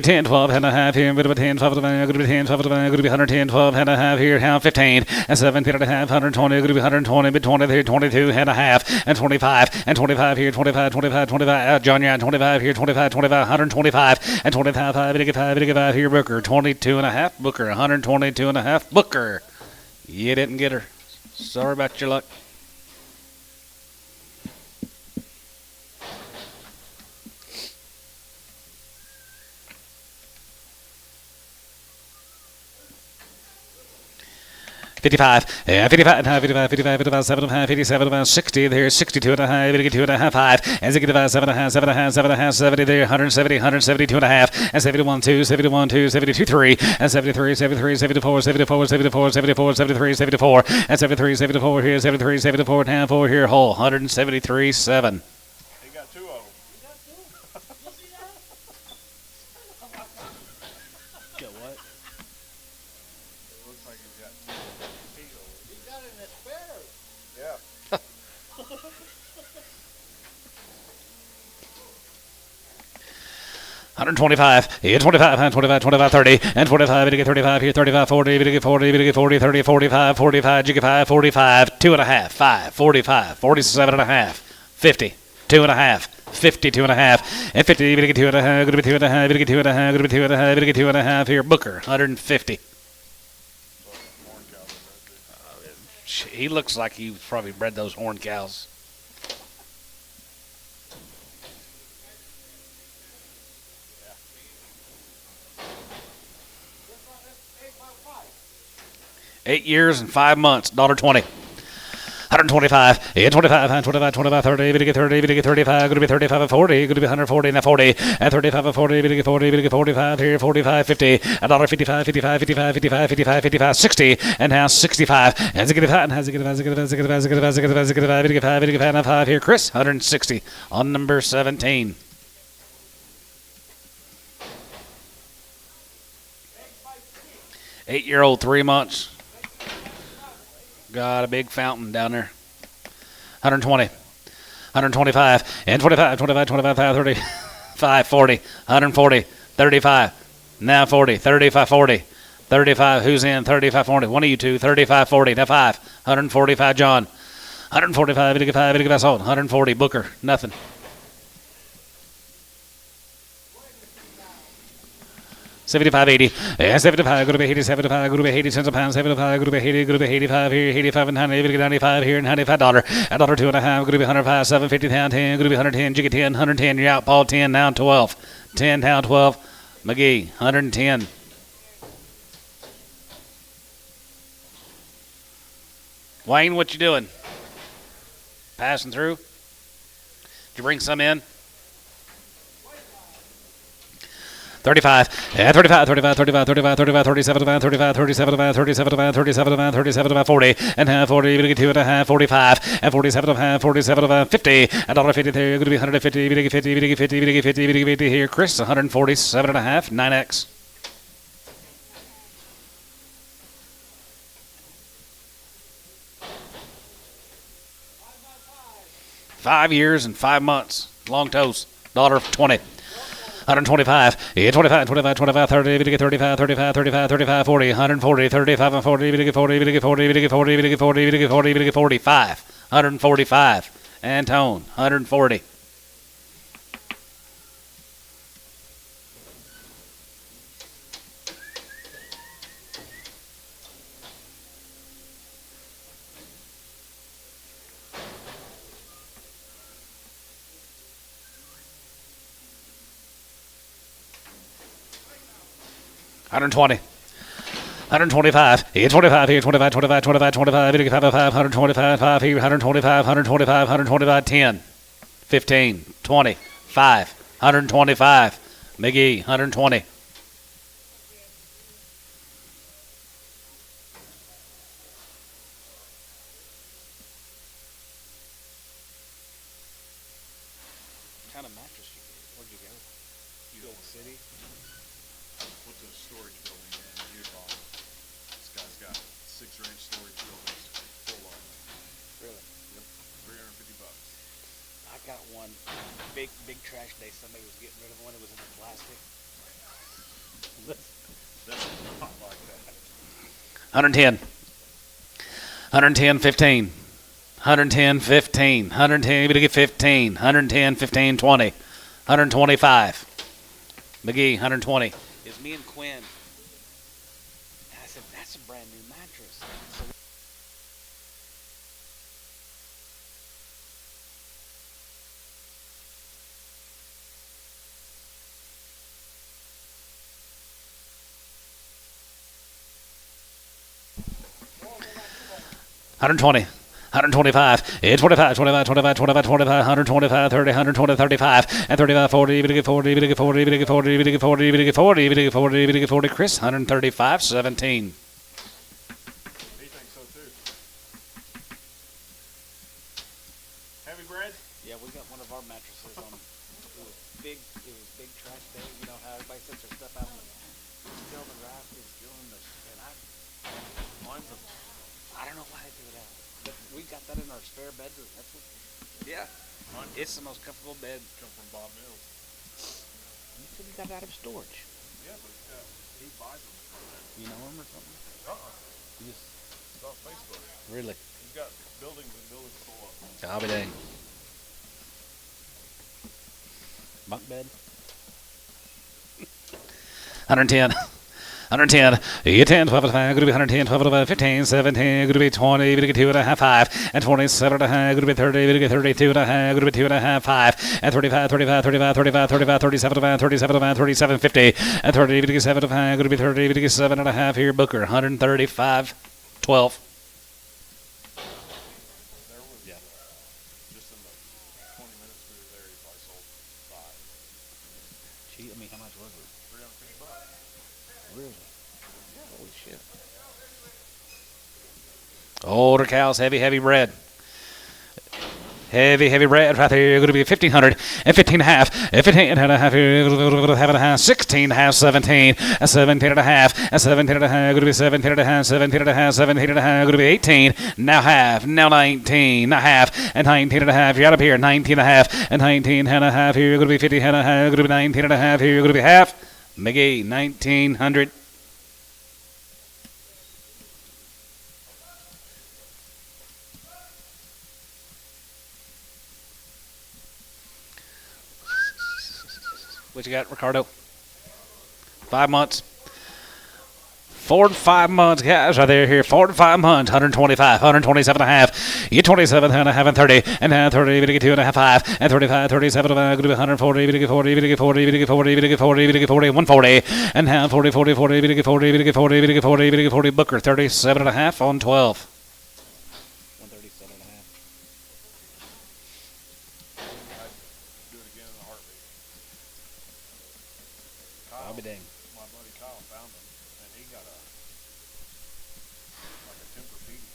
Speaker 1: 10, 12 and a half here, bit of a 10, 12 and a half, 10, 12 and a half, 110, 12 and a half here, now 15, and 17 and a half, 120, going to be 120, mid 20 here, 22 and a half, and 25, and 25 here, 25, 25, 25, John, yeah, 25 here, 25, 25, 125, and 25, 5, and 5 here, Booker, 22 and a half, Booker, 122 and a half, Booker. You didn't get her. Sorry about your luck. $55, 55, 55, 55, 55, 75, 57, 60, there's 62 and a half, 82 and a half, 5, and 65, 7 and a half, 7 and a half, 7 and a half, 70 there, 170, 172 and a half, and 71, 2, 71, 2, 72, 3, and 73, 73, 74, 74, 74, 74, 73, 74, and 73, 74 here, 73, 74 and a half, 4 here, hole, 173, 7.
Speaker 3: He got 2 of them.
Speaker 4: Get what?
Speaker 3: It looks like he's got 2 of them.
Speaker 2: He got it in his spares.
Speaker 3: Yeah.
Speaker 1: $125, 25, 25, 25, 30, and 45, you get 35 here, 35, 40, you get 40, you get 40, 30, 45, 45, you get 5, 45, 2 and a half, 5, 45, 47 and a half, 50, 2 and a half, 52 and a half, and 50, you get 2 and a half, going to be 2 and a half, you get 2 and a half, going to be 2 and a half, you get 2 and a half here, Booker, 150.
Speaker 3: Horn cow right there.
Speaker 1: He looks like he probably bred those horn cows.
Speaker 2: That's 8.5.
Speaker 1: 8 years and 5 months, $1.20. 125, 25, 25, 25, 30, you get 30, you get 35, going to be 35 and 40, going to be 140 and 40, and 35 and 40, you get 40, you get 45 here, 45, 50, $1.55, 55, 55, 55, 55, 55, 60, and now 65, and you get 5, and has you get 5, you get 5, you get 5, you get 5, you get 5, you get 5, you get 5, you get 5, and 5 here, Chris, 160 on number 17. Eight-year-old, 3 months. Got a big fountain down there. 120, 125, and 25, 25, 25, 35, 40, 140, 35, now 40, 35, 40, 35, who's in, 35, 40, one of you two, 35, 40, now 5, 145, John, 145, 85, sold, 140, Booker, nothing. 75, 80, and 75, go to be 80, 75, go to be 80 cents a pound, 75, go to be 80, go to be 85 here, 85 and 90, 95 here, and $95, $1, 2 and a half, go to be 105, 750 down, 10, go to be 110, jiggy 10, 110, you're out, Paul, 10, down 12, 10, down 12, McGee, 110. Wayne, what you doing? Passing through? Did you bring some in? 35, 35, 35, 35, 35, 35, 37, 35, 37, 37, 37, 37, 40, and half 40, we get 2 and a half, 45, and 47 and a half, 47, 50, and $1.50 there, going to be 150, we get 50, we get 50, we get 50, we get 50 here, Chris, 147 and a half, 9X. 5 years and 5 months, long toes, $1.20. 125, yeah, 25, 25, 25, 30, we get 35, 35, 35, 35, 40, 140, 35, and 40, we get 40, we get 40, we get 40, we get 40, we get 40, we get 45, 145, Antone, 140. $120. 125, here 25, here 25, 25, 25, 25, 55, 125, 5 here, 125, 125, 125, 10, 15, 20, 5, 125, McGee, 120.
Speaker 4: What kind of mattress you get? Where'd you go? Field City?
Speaker 3: Went to a storage building in Utah. This guy's got 6 or 8 storage buildings full of them.
Speaker 4: Really?
Speaker 3: Yep. $350.
Speaker 4: I got one big trash day. Somebody was getting rid of one. It was in the plastic.
Speaker 3: That's not like that.
Speaker 1: 110, 110, 15, 110, 15, 110, we get 15, 110, 15, 20, 125, McGee, 120.
Speaker 4: It's me and Quinn. And I said, that's a brand new mattress. So
Speaker 1: $120, 125, 25, 25, 25, 25, 25, 125, 30, 120, 35, and 35, 40, we get 40, we get 40, we get 40, we get 40, we get 40, we get 40, we get 40, Chris, 135, 17.
Speaker 3: He thinks so too. Heavy bread?
Speaker 4: yeah, we got one of our mattresses on. It was big trash day. You know how everybody sets their stuff out in the still the rafters, doing the and mine's a, I don't know why they threw it out. But we got that in our spare bedroom. That's what. Yeah, it's the most comfortable bed.
Speaker 3: Come from Bob Mills.
Speaker 4: You said you got it out of storage.
Speaker 3: Yeah, but he buys them from that.
Speaker 4: You know him or something? You just
Speaker 3: It's on Facebook.
Speaker 4: really.
Speaker 3: He's got buildings and buildings full of them.
Speaker 1: I'll be dang.
Speaker 4: Bunk bed.
Speaker 1: 110, 110, you 10, 12 and a half, going to be 110, 12 and a half, 15, 17, going to be 20, we get 2 and a half, 5, and 27 and a half, going to be 30, we get 32 and a half, going to be 2 and a half, 5, and 35, 35, 35, 35, 35, 37 and a half, 37 and a half, 37, 50, and 30, we get 7 and a half, going to be 30, we get 7 and a half here, Booker, 135, 12.
Speaker 3: There was, just in the 20 minutes we were there, he probably sold 5.
Speaker 4: Gee, I mean, how much was it?
Speaker 3: $350.
Speaker 4: Really? Holy shit.
Speaker 1: Older cows, heavy bread. Heavy bread right there. Going to be 1,500 and 15 and a half, 15 and a half, half and a half, 16 and a half, 17, 17 and a half, 17 and a half, going to be 17 and a half, 17 and a half, 17 and a half, going to be 18, now half, now 19, now half, and 19 and a half. You're out of here, 19 and a half, and 19 and a half. Here, going to be 50 and a half, going to be 19 and a half. Here, going to be half. McGee, 1,900. What you got, Ricardo? 5 months. 4 to 5 months, guys, right there here. 4 to 5 months, 125, 127 and a half. You 27 and a half and 30, and now 30, we get 2 and a half, 5, and 35, 37, going to be 140, we get 40, we get 40, we get 40, we get 40, we get 40, 140, and now 40, 40, 40, we get 40, we get 40, we get 40, we get 40, Booker, 37 and a half on 12.
Speaker 4: 137 and a half.
Speaker 3: I'd do it again in a heartbeat.
Speaker 4: I
Speaker 3: Kyle,
Speaker 1: be dang.
Speaker 3: My buddy Kyle found him, and he got like a temper feeding.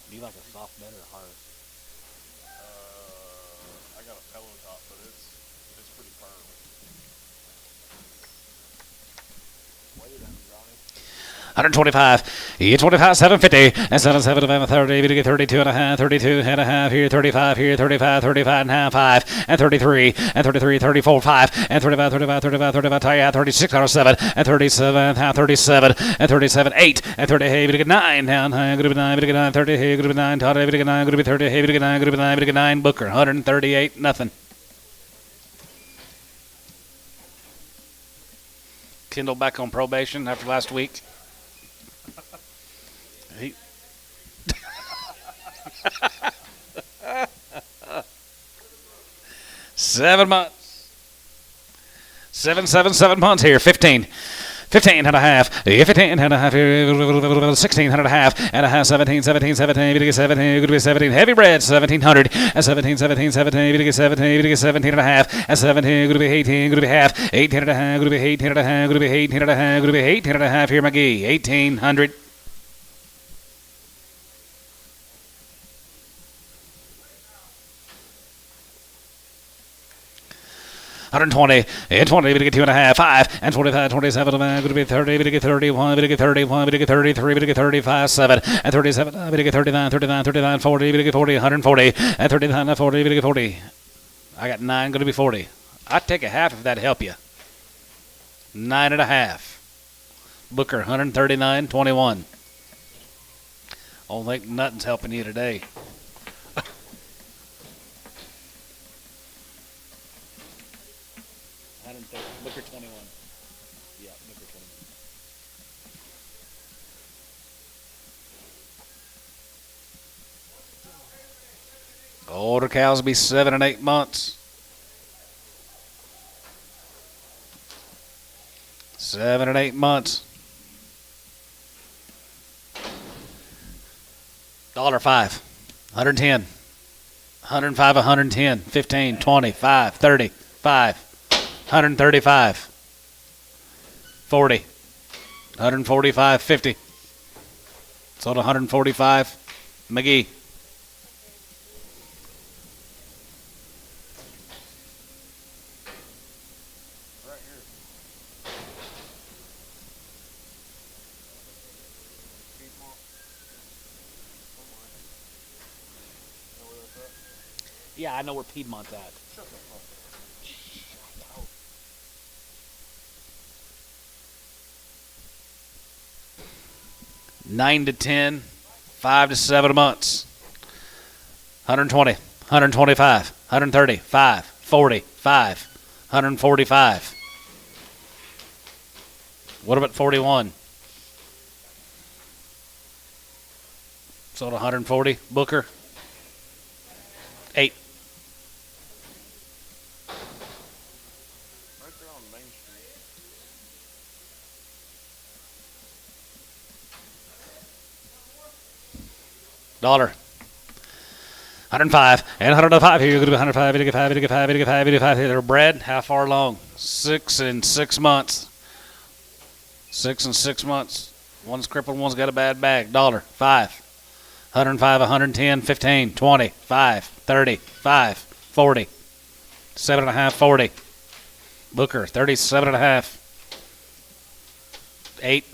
Speaker 1: Do you like a soft bed or a hard?
Speaker 3: I got a pillow top, but it's pretty firm.
Speaker 4: What are you done, Ronnie?
Speaker 1: 125, 25, 750, and 77, 30, we get 32 and a half, 32 and a half, here 35, here 35, 35 and a half, 5, and 33, and 33, 34, 5, and 35, 35, 35, 35, yeah, 36, 7, and 37, and half, 37, and 37, 8, and 30, hey, we get 9, down, high, good 9, we get 9, 30, hey, good 9, Todd, we get 9, good 30, hey, we get 9, good 9, we get 9, Booker, 138, nothing. Kendall back on probation after last week. He 7 months. 7 months here. 15 and a half. 15 and a half here. 16 and a half. And a half. 17. 17. 17. 17. Heavy bread. 1700. And 17. 17. 17. 17. 17 and a half. And 17. Going to be 18. Going to be half. 18 and a half. Going to be 18 and a half. Going to be 18 and a half. Going to be 18 and a half here, McGee. 1800. $120, and 20, we get 2 and a half, 5, and 25, 27, going to be 30, we get 31, we get 31, we get 33, we get 35, 7, and 37, we get 39, 39, 39, 40, we get 40, 140, and 39, 40, we get 40. I got 9, going to be 40. I'd take a half if that'd help you. 9 and a half. Booker, 139, 21. I don't think nothing's helping you today. Booker 21. Yeah, Booker 21. Older cows will be 7 and 8 months. 7 and 8 months. $5. 110. 105, 110, 15, 20, 5, 30, 5. 135, 40, 145, 50. Sold 145. McGee.
Speaker 3: Right here. Piedmont. Know where that's at?
Speaker 1: Yeah, I know where Piedmont's at.
Speaker 3: Shut the fuck up.
Speaker 1: 9 to 10, 5 to 7 months. 120, 125, 130, 5, 40, 5, 145. What about 41? Sold 140. Booker. 8.
Speaker 3: Right there on Main Street.
Speaker 1: $105 and 105 here. You're going to be 105, 85, 85, 85, 85. They're bred how far along? 6 and 6 months. 6 and 6 months. One's crippled, one's got a bad bag. $5. 105, 110, 15, 20, 5, 30, 5, 40. 7.5, 40. Booker, 37.5. 8.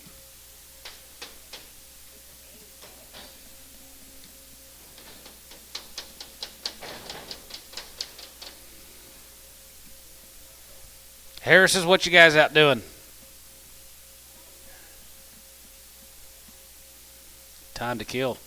Speaker 1: Harris is what you guys out doing? Time to kill.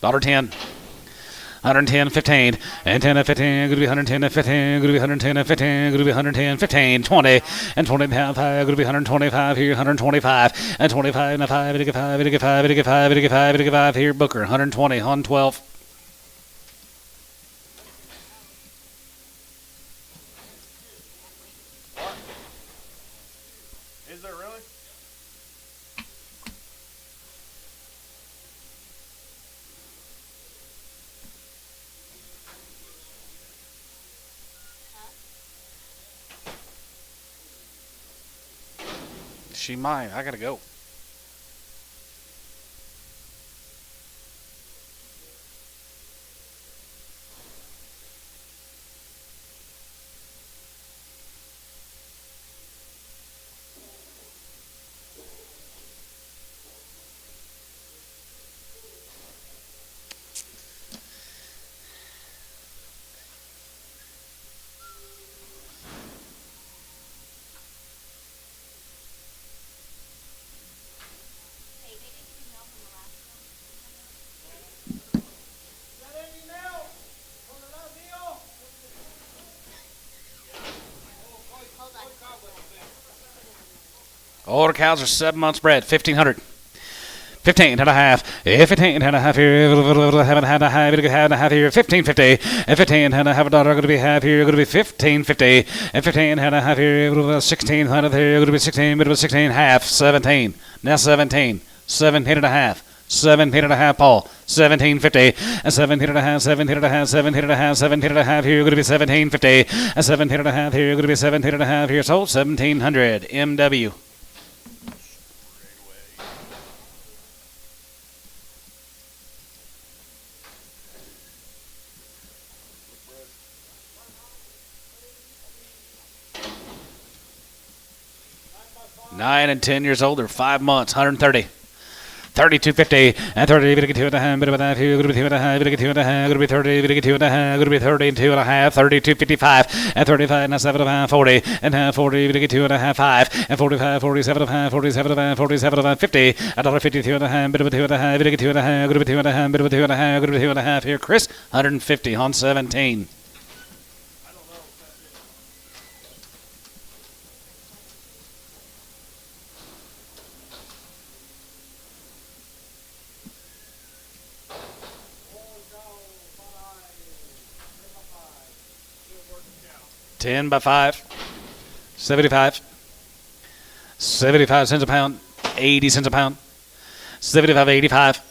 Speaker 1: $10. 110, 15, and 10 and 15, going to be 110 and 15, going to be 110 and 15, going to be 110, 15, 20, and 20 and a half, going to be 125 here, 125, and 25 and a 5, 85, 85, 85, 85, 85 here, Booker, 120, 112.
Speaker 4: She might. I gotta go. Older cows are 7 months bred, 1,500. 15 and a half, 15 and a half here, haven't had a half, had a half here, 1550, and 15 and a half a dollar, going to be half here, going to be 1550, and 15 and a half here, 1600 here, going to be 16, but it was 16 half, 17, now 17, 17 and a half. 17 and a half, Paul. 1750, and 17 and a half, 17 and a half, 17 and a half, 17 and a half. Here, you're going to be 1750, and 17 and a half. Here, you're going to be 17 and a half. Here, sold 1700. MW. Nine and 10 years old, or 5 months, 130. 32.50 and 30, going to get 2 and a half, bit of a half here, going to be 2 and a half, going to get 2 and a half, going to be 30, going to get 2 and a half, going to be 32 and a half, 32.55 and 35 and a 7 and a half, 40 and half, 40, going to get 2 and a half, 5 and 45, 47 and a half, 47 and a half, 47 and a half, 50, $1.52 and a half, bit of a 2 and a half, going to get 2 and a half, going to be 2 and a half, bit of a 2 and a half, going to be 2 and a half here, Chris, 150 on 17. $10 by 5, 75, 75 cents a pound, 80 cents a pound, 75, 85,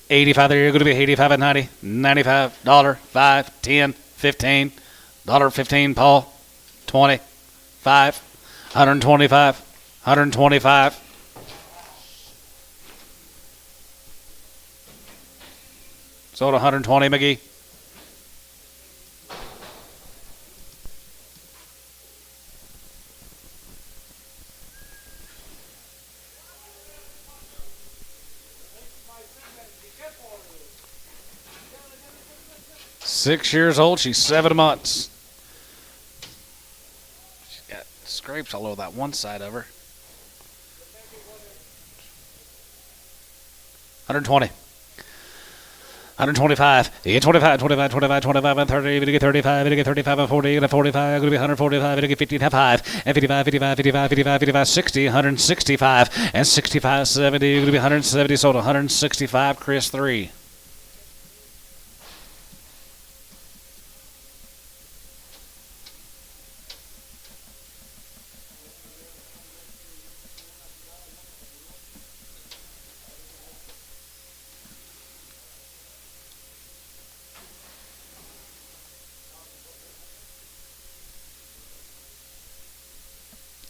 Speaker 4: 85 there, you're going to be 85 and 90, 95, $1, 5, 10, 15, $1.15, Paul, 20, 5, 125, 125. Sold 120, McGee. Six years old. She's 7 months. She's got scrapes all over that one side of her. 120. 125. You get 25, 25, 25, 25, and 30. You get 35. You get 35 and 40. You get 45. Going to be 145. You get 15 and 5. And 55, 55, 55, 55, 55, 60, 165. And 65, 70. You're going to be 170. Sold 165. Chris 3.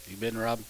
Speaker 4: You been, Rob?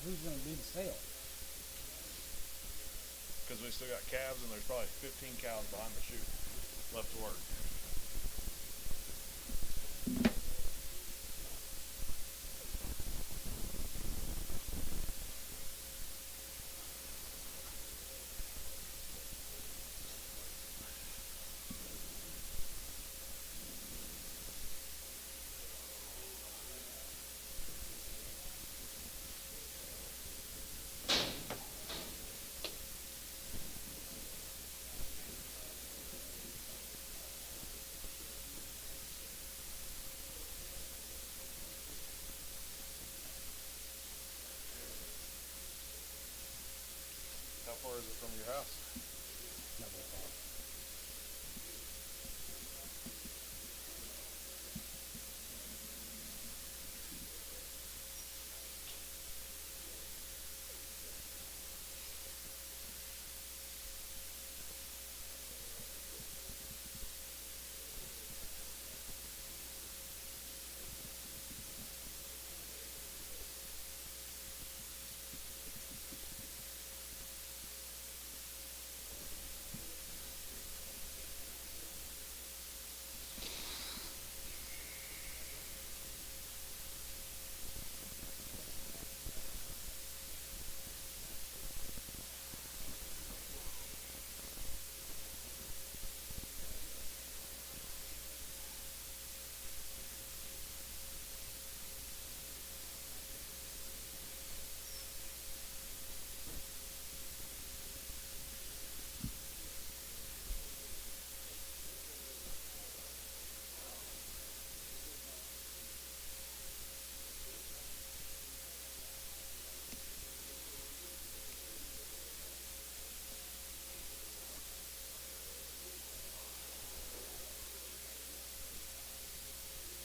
Speaker 2: who's going to do the sale?
Speaker 3: Because we still got calves, and there's probably 15 cows behind the chute left to work. How far is it from your house?
Speaker 2: Not very far.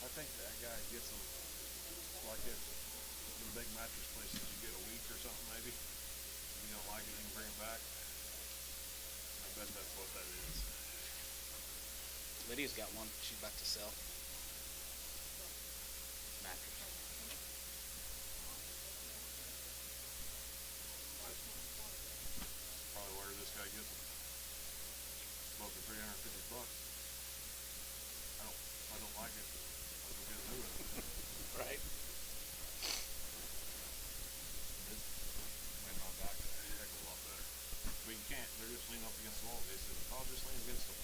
Speaker 3: I think that guy gets them like at the big mattress places. You get a week or something maybe. If you don't like it, you can bring it back. I bet that's what that is.
Speaker 4: Lydia's got one she's about to sell. Mattress.
Speaker 3: Probably where this guy gets them. Close to $350. If I don't like it, I'll go get a new one.
Speaker 4: Right.
Speaker 3: It made my back a heck of a lot better. But you can't, they're just leaning up against the wall. They said, I'll just lean against them.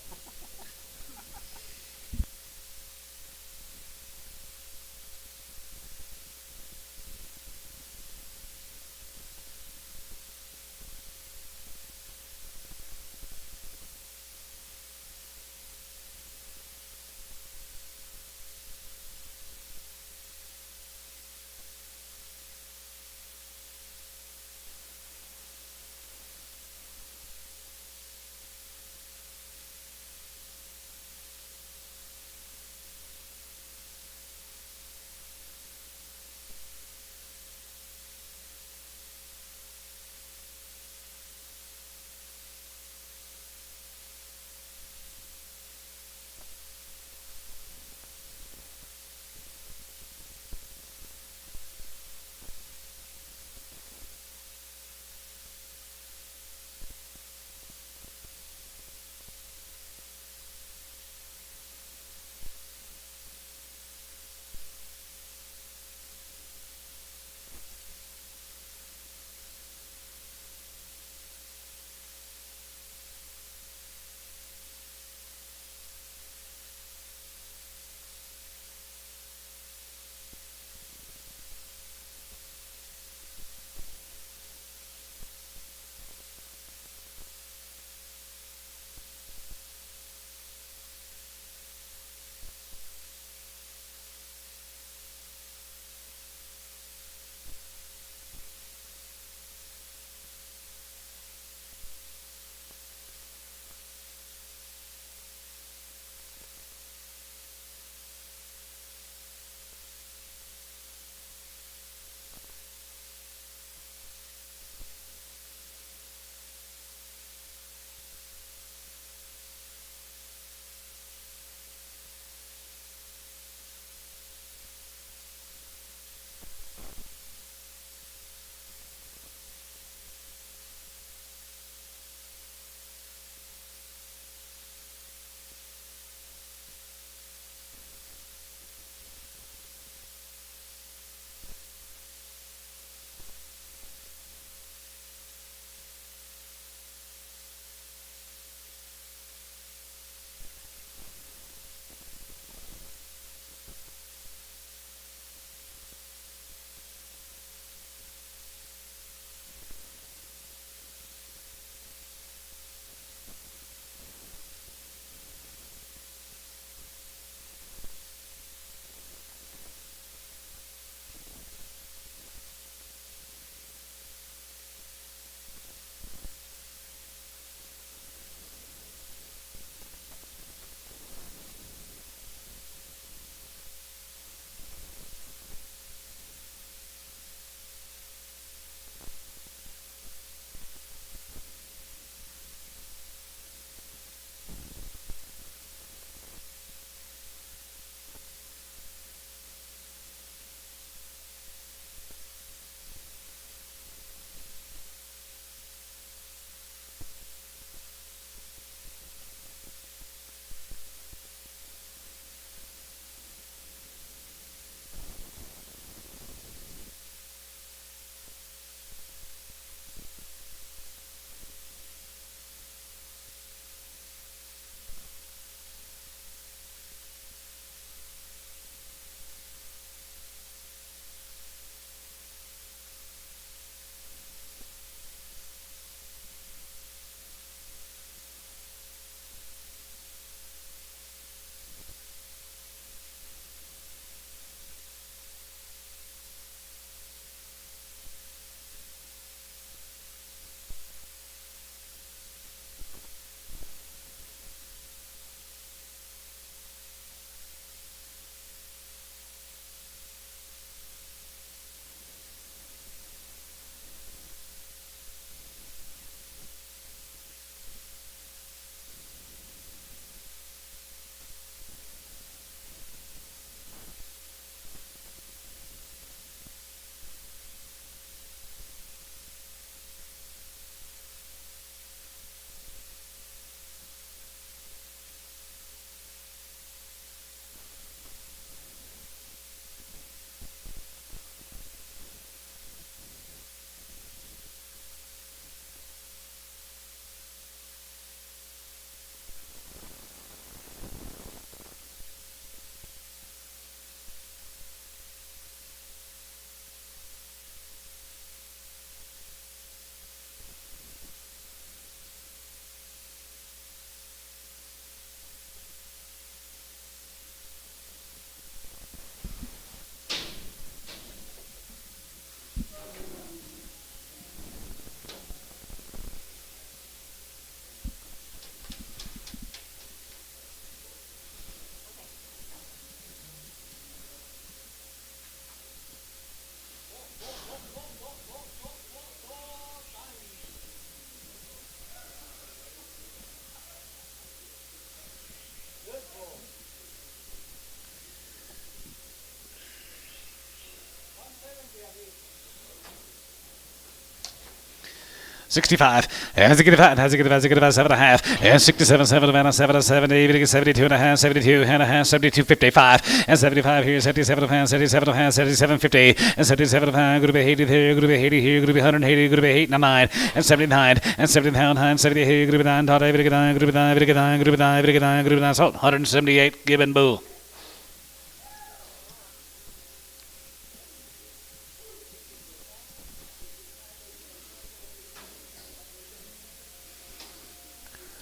Speaker 1: 65. Has it get about, has it get about 7.5. And 67, 7 and 7 and 70, 72 and a half, 72 and a half, 72, 55. And 75 here, 77 and a half, 77 and a half, 77, 50. And 77 and a half, going to be 80 here, going to be 80 here, going to be 180, going to be 8 and 9. And 79, and 79, 70 here, going to be 9, going to be 9, going to be 9, going to be 9, going to be 9, going to be 9, going to be 9, so 178, Gibbon Bull.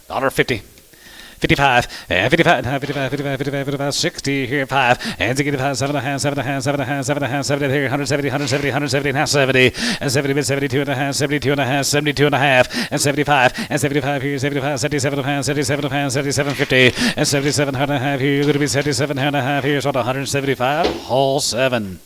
Speaker 1: $1.50. 55, 55, 55, 55, 55, 55, 60 here, 5, and 65, 7 and a half, 7 and a half, 7 and a half, 7 and a half, 70 here, 170, 170, 170 and a half, 70, and 70, 72 and a half, 72 and a half, 72 and a half, and 75, and 75 here, 75, 77 and a half, 77 and a half, 77, 50, and 77 and a half here, going to be 77 and a half here, so 175, hole 7.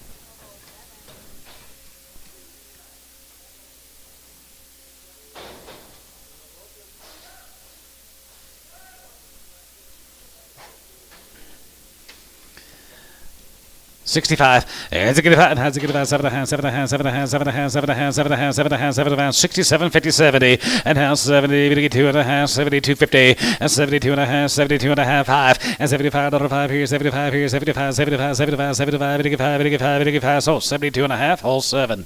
Speaker 1: $65. Has it get about 7 and a half, 7 and a half, 7 and a half, 7 and a half, 7 and a half, 7 and a half, 7 and a half, 7 and a half, 67, 50, 70, and half 70, 2 and a half, 72, 50, and 72 and a half, 72 and a half, 5, and 75, $5 here, 75 here, 75, 75, 75, 75, 85, 85, 85, so 72 and a half, hole 7.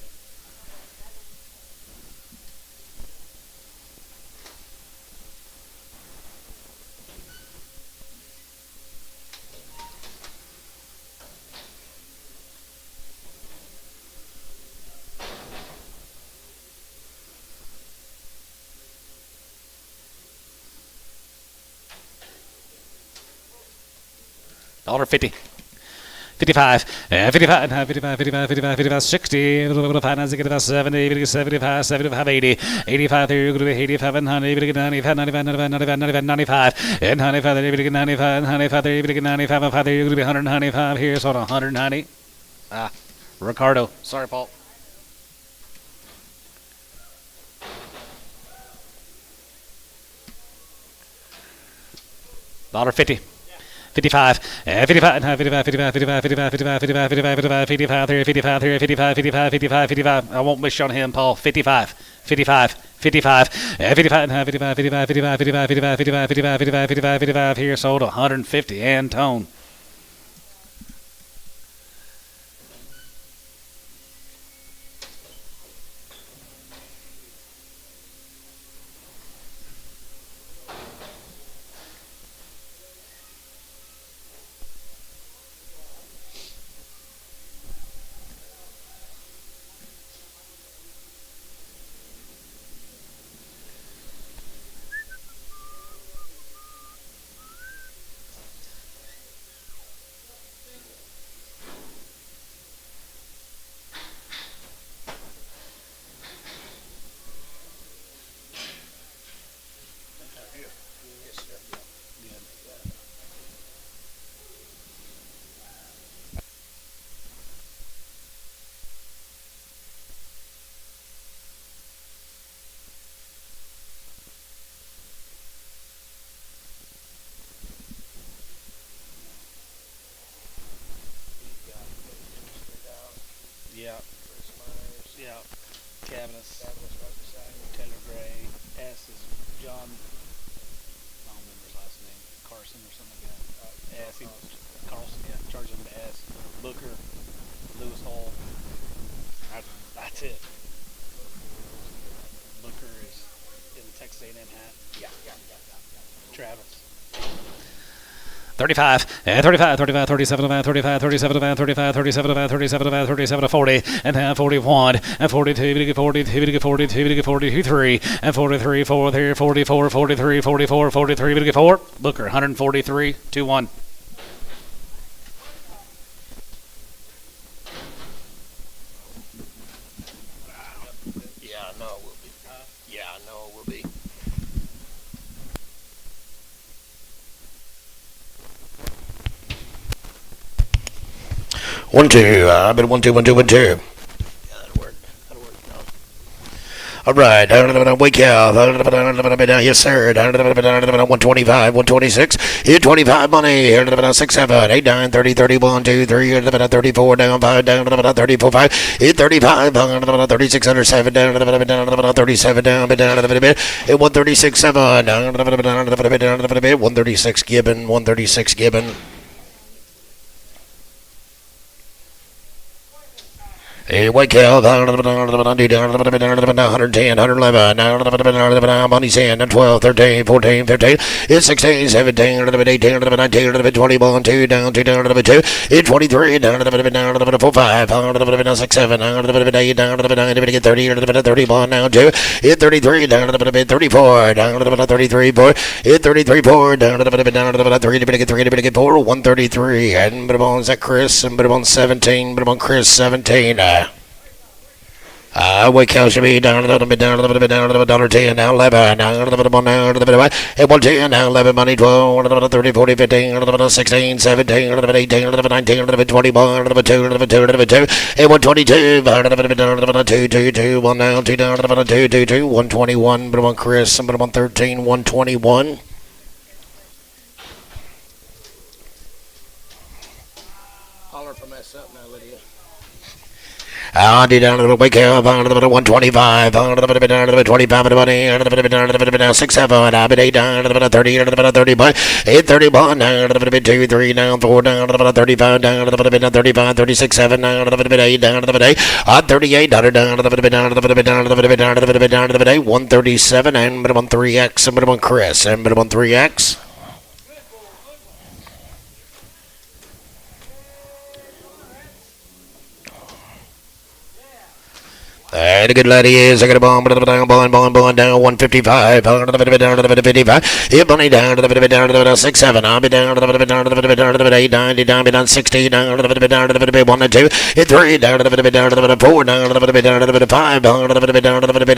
Speaker 1: $1.50. 55, 55, 55, 55, 55, 55, 60, 55, 70, 75, 75, 80, 85, 85, 95, 95, 95, 95, and 95, 95, 95, 95, 195 here, so 190. Ricardo. Sorry, Paul. $1.50. 55, 55, 55, 55, 55, 55, 55, 55, 55, 55, 55, 55, 55, 55, 55. I won't miss you on him, Paul. 55, 55, 55, 55, 55, 55, 55, 55, 55, 55, 55, 55, 55 here, sold 150. Antone. Yeah. Yeah. Cabinets. Taylor Gray. S is John. I don't remember his last name. Carson or something like that. S. Carlson. Yeah. Charge him to S. Booker. Lewis Hall. That's it. Booker is in the Texas A&M hat. Yeah. Travis. 35, 35, 35, 37, 35, 37, 35, 37, 37, 37, 40, and then 41, and 42, 42, 42, 42, 3, and 43, 43, 44, 43, 44, 43, 4, Booker, 143, 2-1.
Speaker 5: Yeah, I know it will be. Yeah, I know it will be. One, two. I bet 1, 2, 1, 2, 1, 2. Yeah, that'll work. All right, wake up. Yes, sir. 125, 126, 25 money. 6, 7, 8, 9, 30, 31, 2, 3, 34, down 5, down 34, 5, 35, 36, 7, down 37, down 136, 7, down 136, Gibbon, 136, Gibbon. Hey, wake up, 110, 111, money sand, 12, 13, 14, 15, it's 16, 17, 18, 19, 21, 2, down, 2, down, 2, it's 23, down, 4, 5, 6, 7, 8, down, 30, 31, now 2, it's 33, down, 34, down, 33, 4, it's 33, 4, down, 3, 4, 133, and put on Zach Chris, and put on 17, put on Chris, 17, wake cow should be down a little bit, down a little bit, down a little bit, $1.10, now 11, down a little bit, down a little bit, and 110, now 11, money 12, 30, 40, 15, 16, 17, 18, 19, 21, 2, 2, and 122, down 2, 2, 2, 1 now, 2 down, 2, 2, 2, 121, but 1 Chris, but 113, 121.
Speaker 4: Holler if I mess up now, Lydia.
Speaker 5: Down a little wake up, 125, 25, 6, 7, 8, down 30, 30, 31, 2, 3, down 4, down 35, down 35, 36, 7, 8, down 38, down 137, and 3X, and 1 Chris, and 1 3X. And a good lady is I got a bomb down 155, down 55, hip money down 6, 7, I'll be down 8, 90, down 60, down 1 and 2, hit 3, down 4, down 5, down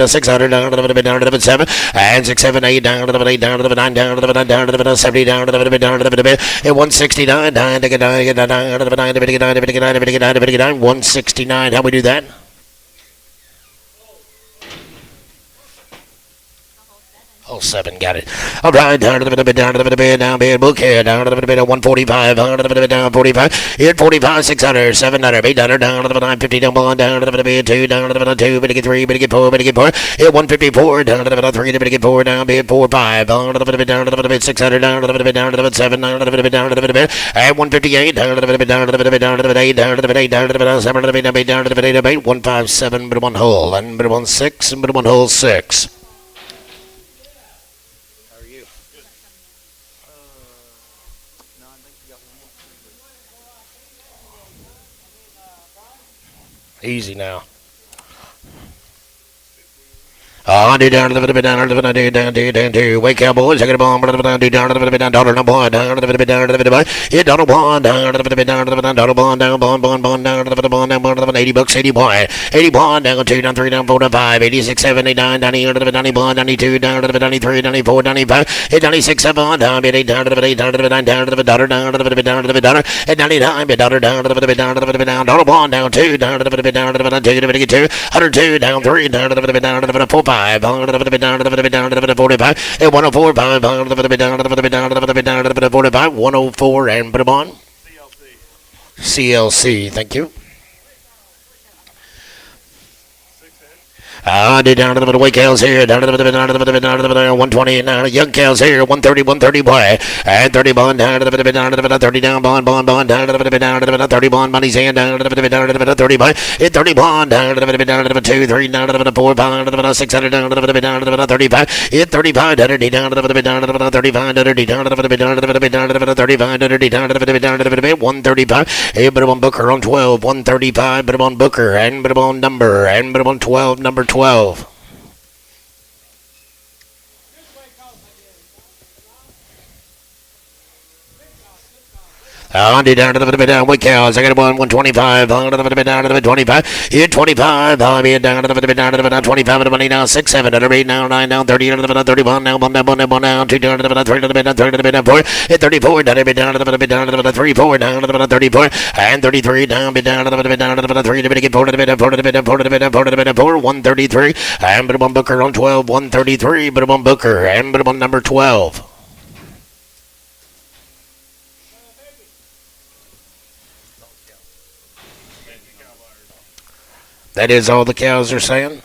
Speaker 5: 600, down 7, and 6, 7, 8, down 8, down 9, down 70, down 169, down 169. How we do that? Oh, 7, got it. All right, down to the bit, down bid, book here, down to the bit, 145, down to the bit, down 45, hit 45, 600, 700, 800, down to the 950, down 1, down to the bit, 2, down to the 2, bit, get 3, bit, 4, bit, 4, hit 154, down to the 3, bit, 4, down bid, 4, 5, down to the bit, down to the bit, 600, down to the bit, down to the 7, down to the bit, down to the bit, and 158, down to the bit, down to the bit, down to the bit, 8, down to the bit, 8, down to the bit, 7, down to the bit, down to the bit, 157, but 1 hole, and but 1 6, and but 1 hole 6.
Speaker 4: No, I think you got one more.
Speaker 5: Easy now. Down to the down to the wake cowboys, I got a bomb down to the dollar number one, down to the down to the hit dollar one, down to the down to the dollar bond, down bond, down to the bond, down $80, 80 boy, 80 bond, down 2, down 3, down 4, down 5, 86, 7, 89, 90, to the 90 bond, 92, down to the 93, 94, 95, hit 96, 7, down 8, down to the 8, down to the 9, down to the dollar, down to the down to the dollar, at 99, dollar down to the down to the down, dollar bond, down 2, down to the down to the 2, to the 2, 102, down 3, down to the down to the 4, 5. Down to the down to the down to the 45, and 104, down to the down to the down to the down to the 45, 104, and put them on. CLC, thank you. Down to the weight cows here, down to the 120, and young cows here, 130, 130 boy, and 30 bond, down to the 30 down, bond, down to the 30 bond, money's hand, down to the 30 bond, hit 30 bond, down to the 2, 3, down to the 4, down to the 600, down to the 35, hit 35, down to the 35, down to the 35, down to the 35, 135, hey, but on Booker on 12, 135, but on Booker, and but on number, and but on 12, number 12. On down to the bit down with cows. I got a 125. On to the bit down to the 25. Here 25. On me down to the bit down to the 25 of the money now. 6, 7, under 8, now 9, now 30, under the bit 31, now 1, now 1, now 1, now 2, down to the bit 3 to the bit, 3 to the bit, 4. Hit 34, down to the bit down to the bit down to the bit 3, 4, down to the bit 34, and 33, down bit down to the bit down to the bit 3 to the bit, 4 to the bit, 4 to the bit, 4 to the bit, 4 to the bit, 4, 133, and bit 1 Booker on 12, 133, bit 1 Booker, and bit 1 number 12. That is all the cows are saying.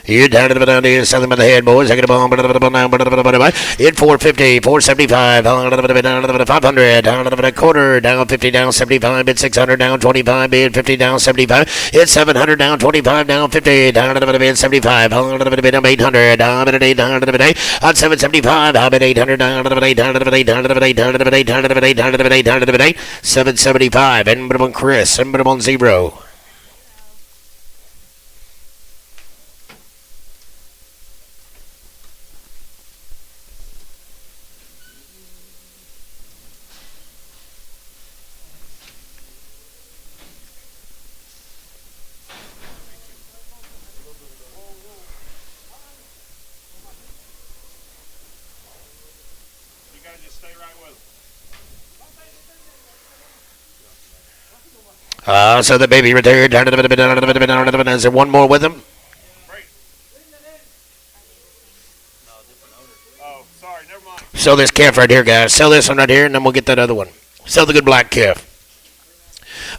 Speaker 5: You down to the down here, something by the head, boys. I get a bomb, hit 450, 475, down to the 500, down to the quarter, down 50, down 75, bid 600, down 25, bid 50, down 75, hit 700, down 25, down 50, down to the bid 75, down to the bid 800, down to the 8, down to the bid 8, on 775, down bid 800, down to the bid 8, down to the bid 8, down to the bid 8, down to the bid 8, down to the bid 8, down to the bid 8, down to the bid 8, 775, and bid 1 Chris, and bid 1 0.
Speaker 3: You guys just stay right with them.
Speaker 5: So the baby retired, down to the bit, down to the bit, down to the bit. Is there one more with him?
Speaker 3: Right. Oh, sorry, never mind.
Speaker 5: Sell this calf right here, guys. Sell this one right here, and then we'll get that other one. Sell the good black calf.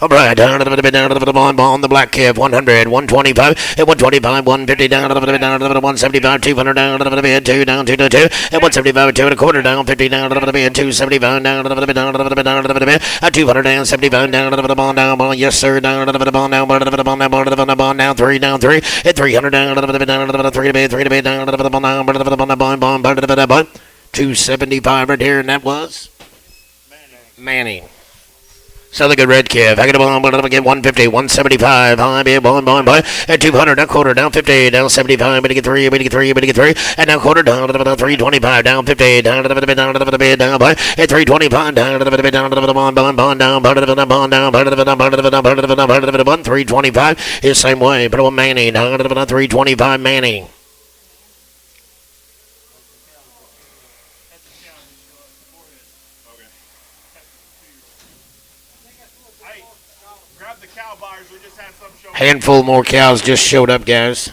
Speaker 5: All right, down to the bit, down to the bond, the black calf, 100, 125, and 125, 150, down to the bit, down to the 175, 200, down to the bit, 2, down, 2 to 2, and 175, 2 and a quarter, down 50, down to the bit, 275, down to the bit, down to the bit, down to the bit, 200, down 75, down to the bond, down, yes sir, down to the bond, down, down to the bond, down to the bond, down 3, down 3, and 300, down to the bit, down to the 3 to bit, 3 to bit, down to the bond, down to the bond, down to the bond, 275 right here, and that was Manning. Sell the good red calf. I got a bomb, but I'm get 150, 175. I'll be a bomb, and 200, down quarter, down 50, down 75, but to get 3, but to get 3, but to get 3, and down quarter, down to the 325, down 50, down to the bit, down to the bit, down by, and 325, down to the bit, down to the bond, down, part of the bond, down, part of the bond, part of the bond, part of the bond, part of the bond, 325 is same way, but on Manning, down to the 325 Manning.
Speaker 3: Hey, grab the cow buyers. We just had some show.
Speaker 5: Handful more cows just showed up, guys.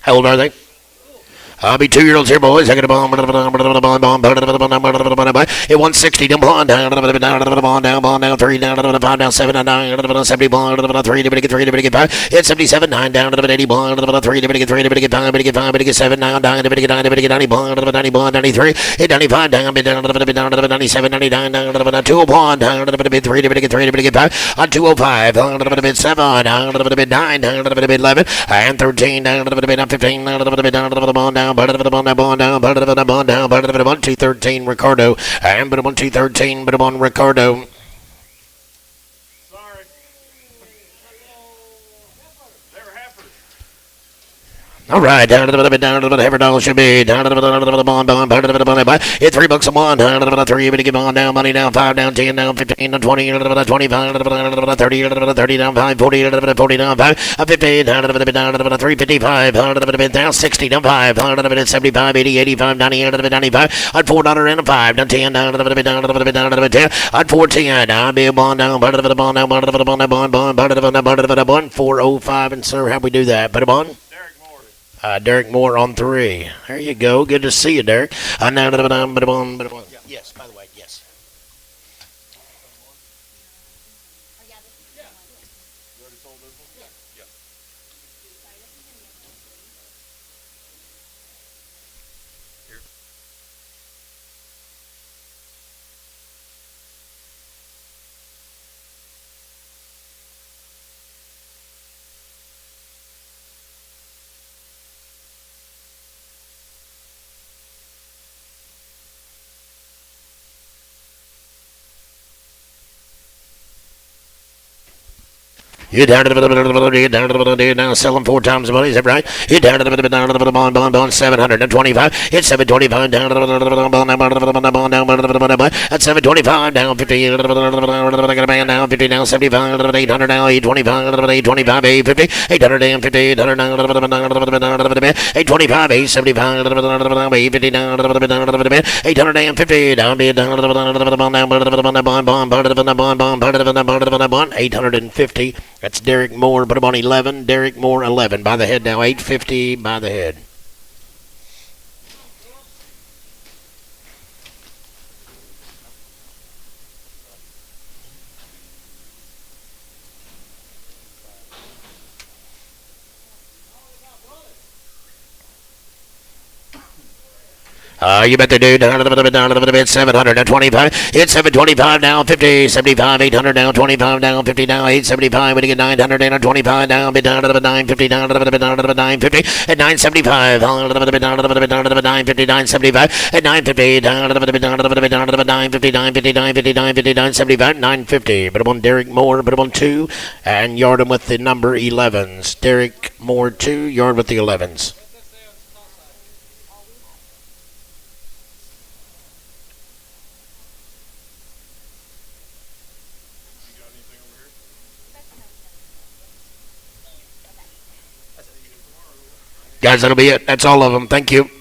Speaker 5: How old are they? I'll be 2-year-olds here, boys. I got a bomb. At 160, down, down, down, 3, down, 5, down, 7, down, 70, 3, to get 3, to get 5. It's 77, 9, down, 80, 3, to get 3, to get 5, to get 5, to get 7, down, down, to get 9, to get 90, 93, 95, down, down, 97, 99, down, 201, down, 3, to get 3, to get 5, on 205, down, 7, down, 9, down, 11, and 13, down, 15, down, down, part of the bond, down, part of the bond, down, part of the bond, 213 Ricardo, and but 213, but on Ricardo.
Speaker 3: Sorry. They were heifers.
Speaker 5: All right, down to the bit, down to the heifer doll should be down to the bond, part of the bond, it's $3 a one, down to the 3, but give on down, money down, 5 down, 10 down, 15 down, 20, 25, 30 down, 5, 40 down, 5, 50 down to the bit, down to the 355, down to the bit, down 60 down, 5, down to the bit, 75, 80, 85, 90, down to the bit, 95, on $4 and a 5, down 10, down to the bit, down to the bit, down to the bit, 10, on 14, down, be a bond, down, part of the bond, down, part of the bond, part of the bond, 405, and sir, how we do that? Put them on. Derek Moore on 3. There you go. Good to see you, Derek. Yes, by the way, yes. You down to the now sell them 4 times the money, is that right? You down to the bond 725. It's 725 down to the bond at 725 down 50 now 50 now 75 800 now 825 825 850 850 825 875 850 down 850 down 850. That's Derek Moore. Put him on 11. Derek Moore 11 by the head now. 850 by the head. You bet they do. Down a little bit. 725. It's 725 now. 50, 75, 800 now. 25 down. 50 now. 875. We get 900 and 25 down. Bit down to the 950 down to the 950 at 975. A little bit down to the 950 975 at 950 down to the 950 950 950 950 975 950. Put him on Derek Moore. Put him on 2 and yard him with the number 11s. Derek Moore 2 yard with the 11s. Guys, that'll be it. That's all of them. Thank you.